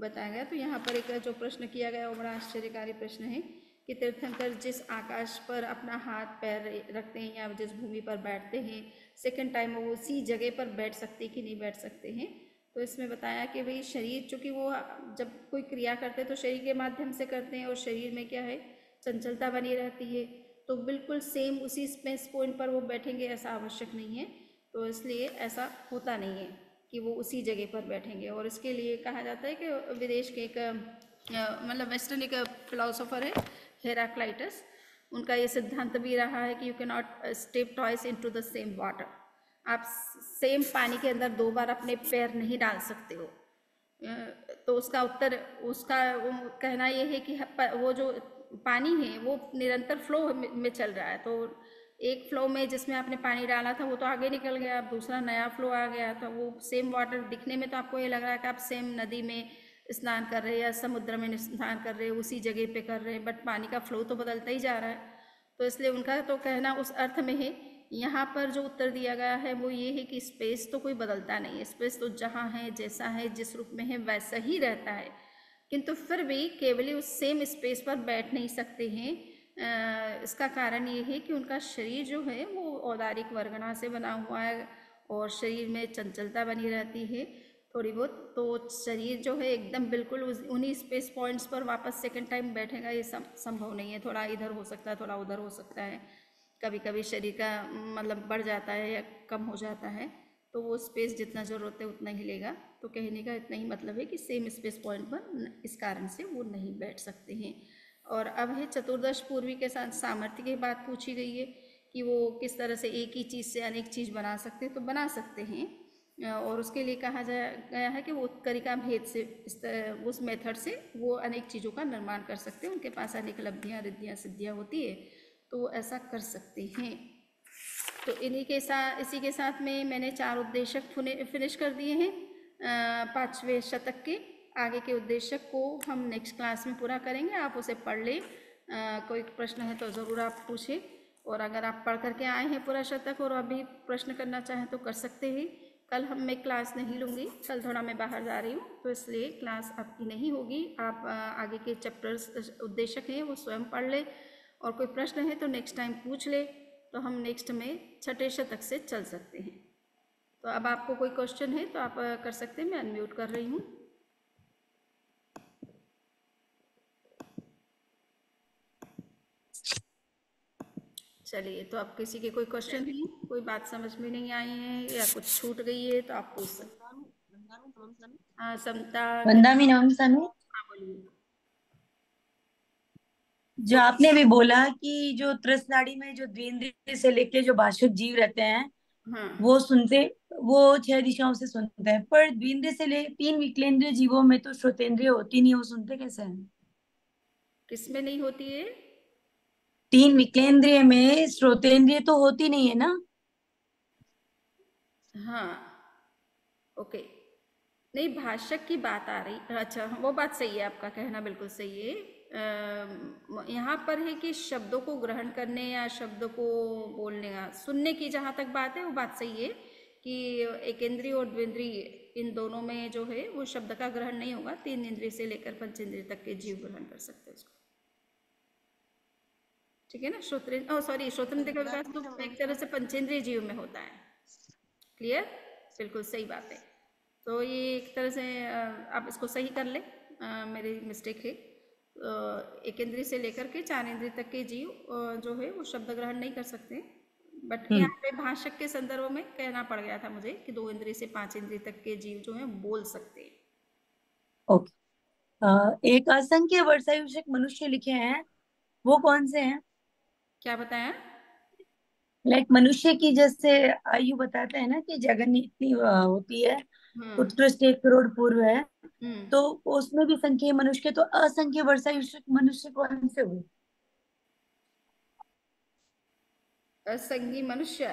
Speaker 1: बताया गया। तो यहाँ पर एक जो प्रश्न किया गया वो बड़ा आश्चर्यकारी प्रश्न है कि तीर्थंकर जिस आकाश पर अपना हाथ पैर रखते हैं या जिस भूमि पर बैठते हैं, सेकंड टाइम वो उसी जगह पर बैठ सकते कि नहीं बैठ सकते हैं। तो इसमें बताया कि भाई शरीर, चूँकि वो जब कोई क्रिया करते हैं तो शरीर के माध्यम से करते हैं और शरीर में क्या है, चंचलता बनी रहती है, तो बिल्कुल सेम उसी स्पेस पॉइंट पर वो बैठेंगे ऐसा आवश्यक नहीं है। तो इसलिए ऐसा होता नहीं है कि वो उसी जगह पर बैठेंगे। और इसके लिए कहा जाता है कि विदेश के एक मतलब वेस्टर्न एक फिलोसोफर है हेराक्लाइटस, उनका ये सिद्धांत भी रहा है कि you can not step toys into the same water, आप सेम पानी के अंदर 2 बार अपने पैर नहीं डाल सकते हो। तो उसका उत्तर, उसका वो कहना ये है कि वो जो पानी है वो निरंतर फ्लो में चल रहा है, तो एक फ्लो में जिसमें आपने पानी डाला था वो तो आगे निकल गया, अब दूसरा नया फ्लो आ गया, तो वो सेम वाटर दिखने में तो आपको ये लग रहा है कि आप सेम नदी में स्नान कर रहे हैं या समुद्र में स्नान कर रहे हैं, उसी जगह पे कर रहे हैं, बट पानी का फ्लो तो बदलता ही जा रहा है। तो इसलिए उनका तो कहना उस अर्थ में है। यहाँ पर जो उत्तर दिया गया है वो ये है कि स्पेस तो कोई बदलता नहीं है, स्पेस तो जहाँ है, जैसा है, जिस रूप में है वैसा ही रहता है, किंतु फिर भी केवल उस सेम स्पेस पर बैठ नहीं सकते हैं। इसका कारण ये है कि उनका शरीर जो है वो औदारिक वर्गना से बना हुआ है और शरीर में चंचलता बनी रहती है थोड़ी बहुत, तो शरीर जो है एकदम बिल्कुल उन्हीं स्पेस पॉइंट्स पर वापस सेकंड टाइम बैठेगा ये संभव नहीं है। थोड़ा इधर हो सकता है, थोड़ा उधर हो सकता है, कभी कभी शरीर का मतलब बढ़ जाता है या कम हो जाता है, तो वो स्पेस जितना ज़रूरत है उतना ही लेगा। तो कहने का इतना ही मतलब है कि सेम स्पेस पॉइंट पर इस कारण से वो नहीं बैठ सकते हैं। और अब है चतुर्दश पूर्वी के साथ सामर्थ्य की बात पूछी गई है कि वो किस तरह से एक ही चीज़ से अनेक चीज़ बना सकते हैं, तो बना सकते हैं। और उसके लिए कहा गया है कि वो उत्करिका भेद से उस मेथड से वो अनेक चीज़ों का निर्माण कर सकते हैं, उनके पास अनेक लब्धियाँ रिद्धियाँ सिद्धियाँ होती है, तो वो ऐसा कर सकते हैं। तो इसी के साथ में मैंने 4 उद्देशक फिनिश कर दिए हैं 5वें शतक के। आगे के उद्देशक को हम नेक्स्ट क्लास में पूरा करेंगे, आप उसे पढ़ लें। कोई प्रश्न है तो ज़रूर आप पूछें, और अगर आप पढ़ करके आए हैं पूरा शतक और अभी प्रश्न करना चाहें तो कर सकते हैं, कल मैं क्लास नहीं लूँगी, कल थोड़ा मैं बाहर जा रही हूँ, तो इसलिए क्लास आपकी नहीं होगी। आप आगे के चैप्टर्स उद्देश्यक हैं वो स्वयं पढ़ ले, और कोई प्रश्न है तो नेक्स्ट टाइम पूछ ले, तो हम नेक्स्ट में छठे शतक से चल सकते हैं। तो अब आपको कोई क्वेश्चन है तो आप कर सकते हैं, मैं अनम्यूट कर रही हूँ। चलिए, तो अब किसी के कोई क्वेश्चन है, कोई बात समझ में नहीं आई है या कुछ छूट गई है तो आप पूछ सकते हैं। हाँ, समता
Speaker 3: वंदामी नाम सानू,
Speaker 1: हाँ बोलिए।
Speaker 3: जो आपने भी बोला कि जो तृष्णाड़ी में जो द्विंद्रिय से लेके जो भाषुक जीव रहते हैं
Speaker 1: हाँ,
Speaker 3: वो सुनते, वो छह दिशाओं से सुनते हैं, पर द्विंद्रिय से ले तीन विकलेंद्रिय जीवों में तो श्रोतेंद्रिय होती नहीं है, वो सुनते कैसे हैं?
Speaker 1: किस में नहीं होती है?
Speaker 3: तीन विकलेंद्रिय में श्रोतेंद्रिय तो होती नहीं है ना?
Speaker 1: हाँ, ओके। नहीं, भाषक की बात आ रही, अच्छा वो बात सही है, आपका कहना बिल्कुल सही है। यहाँ पर है कि शब्दों को ग्रहण करने या शब्दों को बोलने या सुनने की जहाँ तक बात है वो बात सही है कि एकेंद्रीय और द्विंद्रीय इन दोनों में जो है वो शब्द का ग्रहण नहीं होगा। तीन इंद्रिय से लेकर पंचेंद्रिय तक के जीव ग्रहण कर सकते हैं उसको, ठीक है ना। श्रोतेंद्रिय का विकास तो एक तरह से पंचेंद्रिय जीव में होता है। क्लियर? बिल्कुल सही बात है। तो ये एक तरह से आप इसको सही कर ले, मेरी मिस्टेक है। एक इंद्रिय से लेकर के चार इंद्रिय तक के जीव जो है वो शब्द ग्रहण नहीं कर सकते, बट यहाँ पे भाषक के संदर्भ में कहना पड़ गया था मुझे कि दो इंद्रिय से पांच इंद्रिय तक के जीव जो है बोल सकते हैं।
Speaker 3: ओके। एक असंख्य वर्षायुषक मनुष्य लिखे हैं, वो कौन से हैं?
Speaker 1: क्या बताया?
Speaker 3: लाइक मनुष्य की जैसे आयु बताते हैं ना कि जगन इतनी होती है,
Speaker 1: हम्म।
Speaker 3: उत्कृष्ट 1 करोड़ पूर्व है,
Speaker 1: हम्म।
Speaker 3: तो उसमें भी संख्य मनुष्य, तो असंख्य वर्षायुषक मनुष्य कौन से हुए?
Speaker 1: असंगी मनुष्य,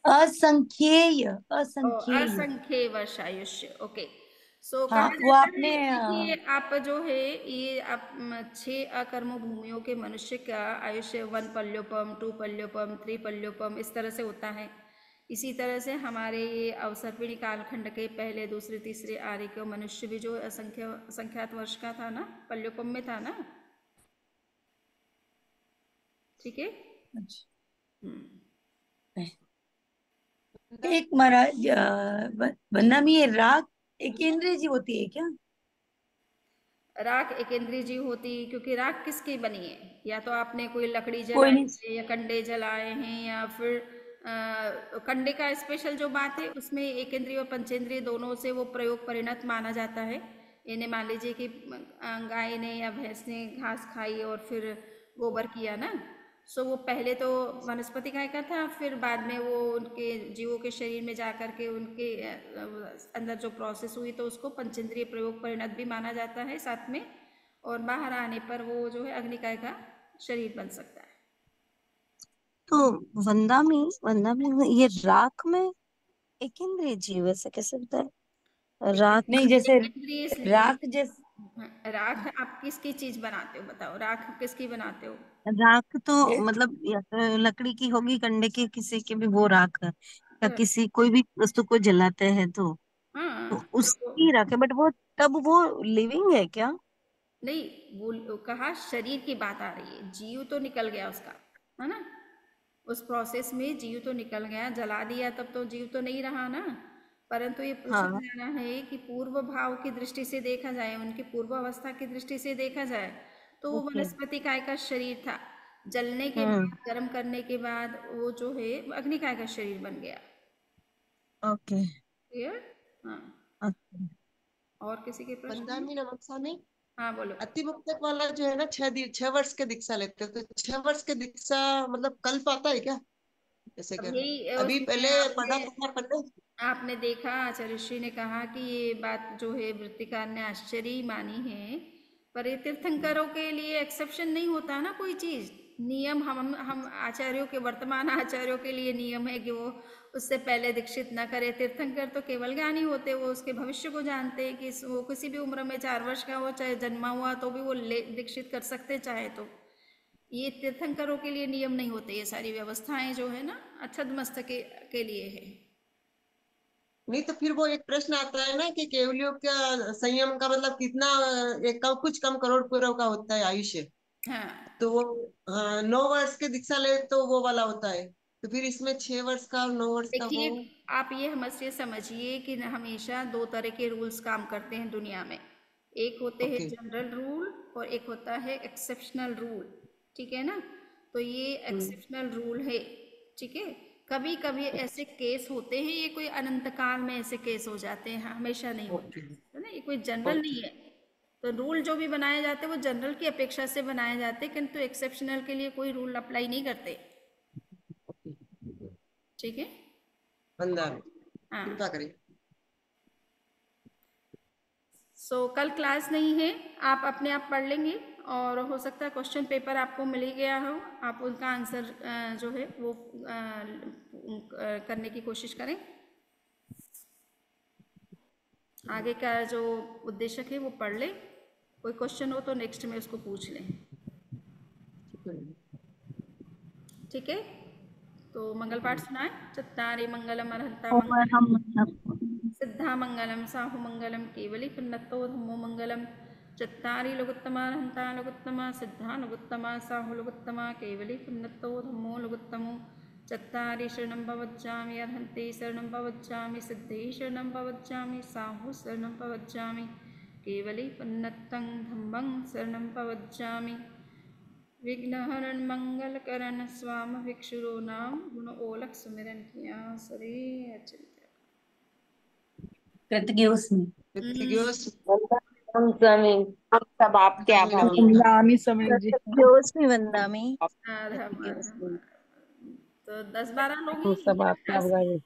Speaker 3: असंख्येय, असंख्येय।
Speaker 1: असंख्य वर्ष आयुष्य, ओके। सो
Speaker 3: हाँ,
Speaker 1: कहा
Speaker 3: वो
Speaker 1: जाता
Speaker 3: आपने
Speaker 1: है, देखिए आप जो है ये आप छह अकर्म भूमियों के मनुष्य का आयुष्य 1 पल्योपम, 2 पल्योपम, 3 पल्योपम इस तरह से होता है। इसी तरह से हमारे ये अवसर्पिणी कालखंड के पहले दूसरे तीसरे आर्य के मनुष्य भी जो असंख्य संख्यात वर्ष का था ना, पल्योपम में था ना, ठीक है।
Speaker 3: अच्छा,
Speaker 1: हम्म।
Speaker 3: एक महाराज वंदना में ये राग एक इंद्रिय जी होती है क्या?
Speaker 1: राख एक इंद्रिय जीव होती, क्योंकि राख किसकी बनी है? या तो आपने कोई लकड़ी
Speaker 3: कोई
Speaker 1: जलाई
Speaker 3: नहीं।
Speaker 1: है या कंडे जलाए हैं, या फिर कंडे का स्पेशल जो बात है उसमें एक इंद्रिय और पंचेंद्रिय दोनों से वो प्रयोग परिणत माना जाता है। इन्हें मान लीजिए कि गाय ने या भैंस ने घास खाई और फिर गोबर किया ना, सो वो पहले तो वनस्पति काय का था, फिर बाद में वो उनके जीवों के शरीर में जा कर के उनके अंदर जो प्रोसेस हुई तो उसको पंचेंद्रिय प्रयोग परिणत भी माना जाता है साथ में, और बाहर आने पर वो जो है अग्निकाय का शरीर बन सकता है।
Speaker 4: तो वंदा में ये राख में एक इंद्रिय जीव ऐसे कैसे होता है? राख
Speaker 3: नहीं, जैसे
Speaker 1: एक इंद्रिय इसलिए,
Speaker 3: राख जैसे
Speaker 1: राख आप किसकी चीज बनाते हो बताओ, राख किसकी बनाते हो?
Speaker 4: राख तो
Speaker 3: ये
Speaker 4: मतलब या तो लकड़ी की होगी, कंडे की, किसी की भी वो राख है, या
Speaker 1: तो
Speaker 4: किसी कोई भी वस्तु को जलाते हैं तो
Speaker 1: हाँ, तो
Speaker 4: उसकी राख है, बट वो तब वो लिविंग है क्या?
Speaker 1: नहीं, वो कहा शरीर की बात आ रही है, जीव तो निकल गया उसका, है ना। उस प्रोसेस में जीव तो निकल गया, जला दिया तब तो जीव तो नहीं रहा ना। परंतु ये पूछा
Speaker 4: हाँ।
Speaker 1: जाना है कि पूर्व भाव की दृष्टि से देखा जाए, उनकी पूर्व अवस्था की दृष्टि से देखा जाए, तो वो
Speaker 4: ओके।
Speaker 1: वनस्पति काय का शरीर था। जलने के
Speaker 4: हम्म।
Speaker 1: बाद, गर्म करने के बाद वो जो है अग्निकाय का शरीर बन गया।
Speaker 4: ओके।
Speaker 1: क्लियर? हाँ।
Speaker 4: अच्छा।
Speaker 1: और किसी के प्रश्न हैं?
Speaker 5: वंदामी नमक में
Speaker 1: हाँ बोलो।
Speaker 5: अति मुक्तक वाला जो है ना, 6 वर्ष के दीक्षा लेते हैं, तो 6 वर्ष के दीक्षा मतलब कल पाता है क्या? जैसे
Speaker 1: अब
Speaker 5: कर
Speaker 1: यही
Speaker 5: अभी
Speaker 1: उसमें
Speaker 5: पहले पढ़ा
Speaker 1: आपने
Speaker 5: था पढ़ने।
Speaker 1: आपने देखा आचार्य ऋषि ने कहा कि ये बात जो है वृत्तिकार ने आश्चर्य ही मानी है, पर ये तीर्थंकरों के लिए एक्सेप्शन नहीं होता ना कोई चीज। नियम हम आचार्यों के, वर्तमान आचार्यों के लिए नियम है कि वो उससे पहले दीक्षित न करे। तीर्थंकर तो केवल ज्ञानी होते, वो उसके भविष्य को जानते हैं कि वो किसी भी उम्र में 4 वर्ष का हो चाहे जन्मा हुआ तो भी वो दीक्षित कर सकते चाहे तो। ये तीर्थंकरों के लिए नियम नहीं होते, ये सारी व्यवस्थाएं जो है ना अक्षत मस्तक के लिए है।
Speaker 5: नहीं तो फिर वो एक प्रश्न आता है ना कि केवलियों का संयम का मतलब कितना, एक कुछ कम करोड़ पूर्व का होता है आयुष्य।
Speaker 1: हाँ,
Speaker 5: तो वो, हाँ, 9 वर्ष के दीक्षा ले तो वो वाला होता है। तो फिर इसमें 6 वर्ष का और 9 वर्ष का वो।
Speaker 1: देखिए, आप ये हमसे समझिए कि हमेशा दो तरह के रूल्स काम करते हैं दुनिया में। एक होते हैं
Speaker 5: ओके।
Speaker 1: जनरल रूल और एक होता है एक्सेप्शनल रूल। ठीक है ना? तो ये एक्सेप्शनल रूल है। ठीक है? कभी कभी ऐसे केस होते हैं, ये कोई अनंत काल में ऐसे केस हो जाते हैं, हमेशा नहीं होते,
Speaker 5: ओके।
Speaker 1: है ना? ये कोई जनरल
Speaker 5: ओके।
Speaker 1: नहीं है। तो रूल जो भी बनाए जाते हैं वो जनरल की अपेक्षा से बनाए जाते हैं, किंतु एक्सेप्शनल के लिए कोई रूल अप्लाई नहीं करते।
Speaker 5: ओके।
Speaker 1: ठीक है?
Speaker 5: बंदा
Speaker 1: हाँ।
Speaker 5: कृपा करें।
Speaker 1: कल क्लास नहीं है, आप अपने आप पढ़ लेंगे और हो सकता है क्वेश्चन पेपर आपको मिल ही गया हो, आप उनका आंसर जो है वो करने की कोशिश करें। आगे का जो उद्देश्य है वो पढ़ लें, कोई क्वेश्चन हो तो नेक्स्ट में उसको पूछ लें। ठीक है? तो मंगल पाठ सुनाए। चत्तारि मंगलम अरहंता
Speaker 4: और
Speaker 1: मंगलम
Speaker 4: हम मतलब
Speaker 1: सिद्धा मंगलम साहु मंगलम केवली पुन्नतो धम्मो मंगलम। चत्तारि लघुत्तमा अरहंता लघुत्तमा सिद्धा लघुत्तमा साहु लघुत्तमा केवली पुन्नतो धम्मो लघुत्तमो। चत्तारि शरणं भवज्जामि अरहन्ते शरणं भवज्जामि सिद्धे शरणं भवज्जामि साहु शरणं भवज्जामि केवली पुन्नतं धम्मं शरणं भवज्जामि। विघ्नहरण मंगलकरण स्वाम भिक्षुरो नाम गुण ओलख सुमिरन किया सरे अचिंत्य।
Speaker 3: कृतज्ञ उसमें।
Speaker 6: हम स्वामी, हम सब आपके आभारी हैं।
Speaker 2: वंदामि समय जी।
Speaker 4: प्रत्यज्ञोस्मि वन्दामि।
Speaker 1: आधा
Speaker 4: प्रत्यज्ञोस्मि।
Speaker 1: तो 10-12 लोग
Speaker 2: वो
Speaker 1: ही
Speaker 2: सब
Speaker 1: हैं
Speaker 2: आपका
Speaker 1: क्लास में।
Speaker 2: आभारी।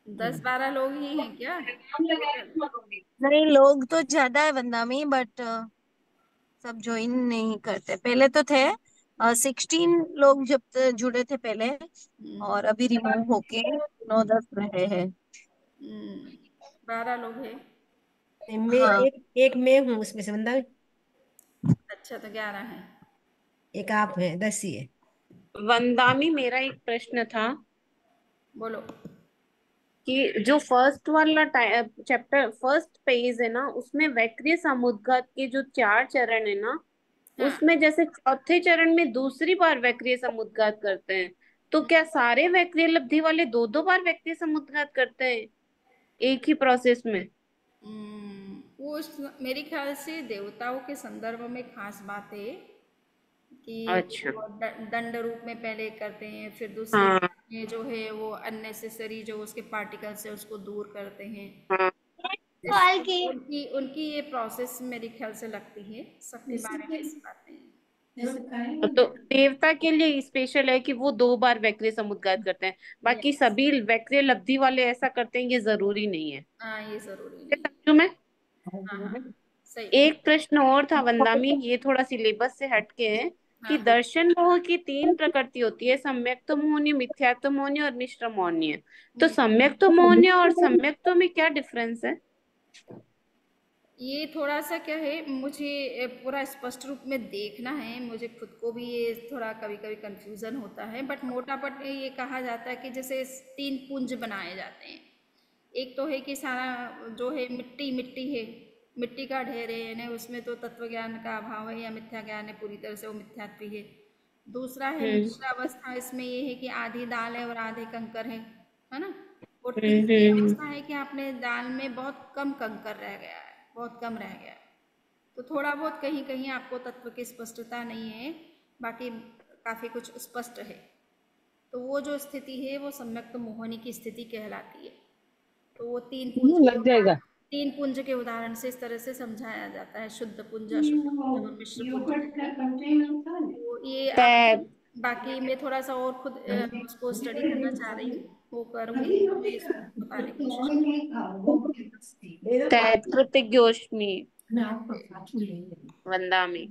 Speaker 1: 10-12 लोग ही हैं क्या टोटल?
Speaker 4: नहीं, लोग तो ज्यादा है वंदामी, बट सब ज्वाइन नहीं करते। पहले तो थे 16 लोग जब जुड़े थे पहले, और अभी रिमूव होके 9-10 रहे हैं।
Speaker 1: 12 लोग हैं।
Speaker 7: मैं
Speaker 4: हाँ,
Speaker 7: एक मैं हूँ उसमें से बंदा।
Speaker 1: अच्छा, तो 11 हैं।
Speaker 7: एक आप है, 10 ही है।
Speaker 6: वंदामी, मेरा एक प्रश्न था
Speaker 1: बोलो।
Speaker 6: कि जो फर्स्ट वाला चैप्टर फर्स्ट पेज है ना, उसमें वैक्रिय समुद्घात के जो 4 चरण है ना,
Speaker 1: हाँ।
Speaker 6: उसमें जैसे चौथे चरण में दूसरी बार वैक्रिय समुद्घात करते हैं, तो क्या सारे वैक्रिय लब्धि वाले दो दो बार वैक्रिय समुद्घात करते हैं एक ही प्रोसेस में?
Speaker 1: वो मेरे ख्याल से देवताओं के संदर्भ में खास बात है कि
Speaker 6: अच्छा।
Speaker 1: वो दंड रूप में पहले करते हैं, फिर दूसरे
Speaker 6: हाँ
Speaker 1: में जो है वो अननेसेसरी जो उसके पार्टिकल्स है उसको दूर करते हैं।
Speaker 6: हाँ।
Speaker 1: उनकी उनकी ये प्रोसेस मेरे ख्याल से लगती है, सबके बारे में ऐसी बात नहीं है।
Speaker 6: तो देवता के लिए स्पेशल है कि वो 2 बार वैक्रिय समुद्घात करते हैं, बाकी
Speaker 1: यस।
Speaker 6: सभी वैक्रिय लब्धि वाले ऐसा करते हैं, ये जरूरी नहीं है।
Speaker 1: हाँ, ये जरूरी
Speaker 6: ये
Speaker 1: नहीं है।
Speaker 6: समझूं मैं?
Speaker 1: हाँ हाँ, सही बात।
Speaker 6: एक प्रश्न और था वंदामी, ये थोड़ा सिलेबस से हटके है, कि
Speaker 1: हाँ हाँ।
Speaker 6: दर्शन मोह की 3 प्रकृति होती है, सम्यक्तो मोहनीय, मोहनीय, मोहनीय और मिश्र मोहनीय। तो सम्यक्तो मोहनीय और सम्यक्तो में क्या डिफरेंस है?
Speaker 1: ये थोड़ा सा क्या है, मुझे पूरा स्पष्ट रूप में देखना है, मुझे खुद को भी ये थोड़ा कभी कभी कंफ्यूजन होता है, बट मोटापट ये कहा जाता है कि जैसे 3 पुंज बनाए जाते हैं। एक तो है कि सारा जो है मिट्टी मिट्टी है, मिट्टी का ढेर है, यानी उसमें तो तत्व ज्ञान का अभाव है या मिथ्या ज्ञान है, पूरी तरह से वो मिथ्यात्व है। दूसरा है
Speaker 6: हम्म
Speaker 1: मिश्र अवस्था, इसमें ये है कि आधी दाल है और आधे कंकर है ना? और
Speaker 6: हम्म
Speaker 1: तीसरी
Speaker 6: हम्म
Speaker 1: अवस्था है कि आपने दाल में बहुत कम कंकर रह गया है, बहुत कम रह गया है। तो थोड़ा बहुत कहीं कहीं आपको तत्व की स्पष्टता नहीं है, बाकी काफ़ी कुछ स्पष्ट है। तो वो जो स्थिति है वो सम्यक्त मोहनी की स्थिति कहलाती है। तो वो
Speaker 2: लग जाएगा।
Speaker 1: 3 पुंज के उदाहरण से इस तरह से समझाया जाता है, शुद्ध पुंज, अशुद्ध पुंज और मिश्र पुंज करके। तो ये आप,
Speaker 6: तैब
Speaker 1: बाकी मैं थोड़ा सा और खुद उसको स्टडी करना चाह रही हूँ, वो करूँगी तो मैं इसको बताने की कोशिश
Speaker 6: तैब कृतज्ञोष्मि
Speaker 1: करूँगी।
Speaker 6: वंदामि।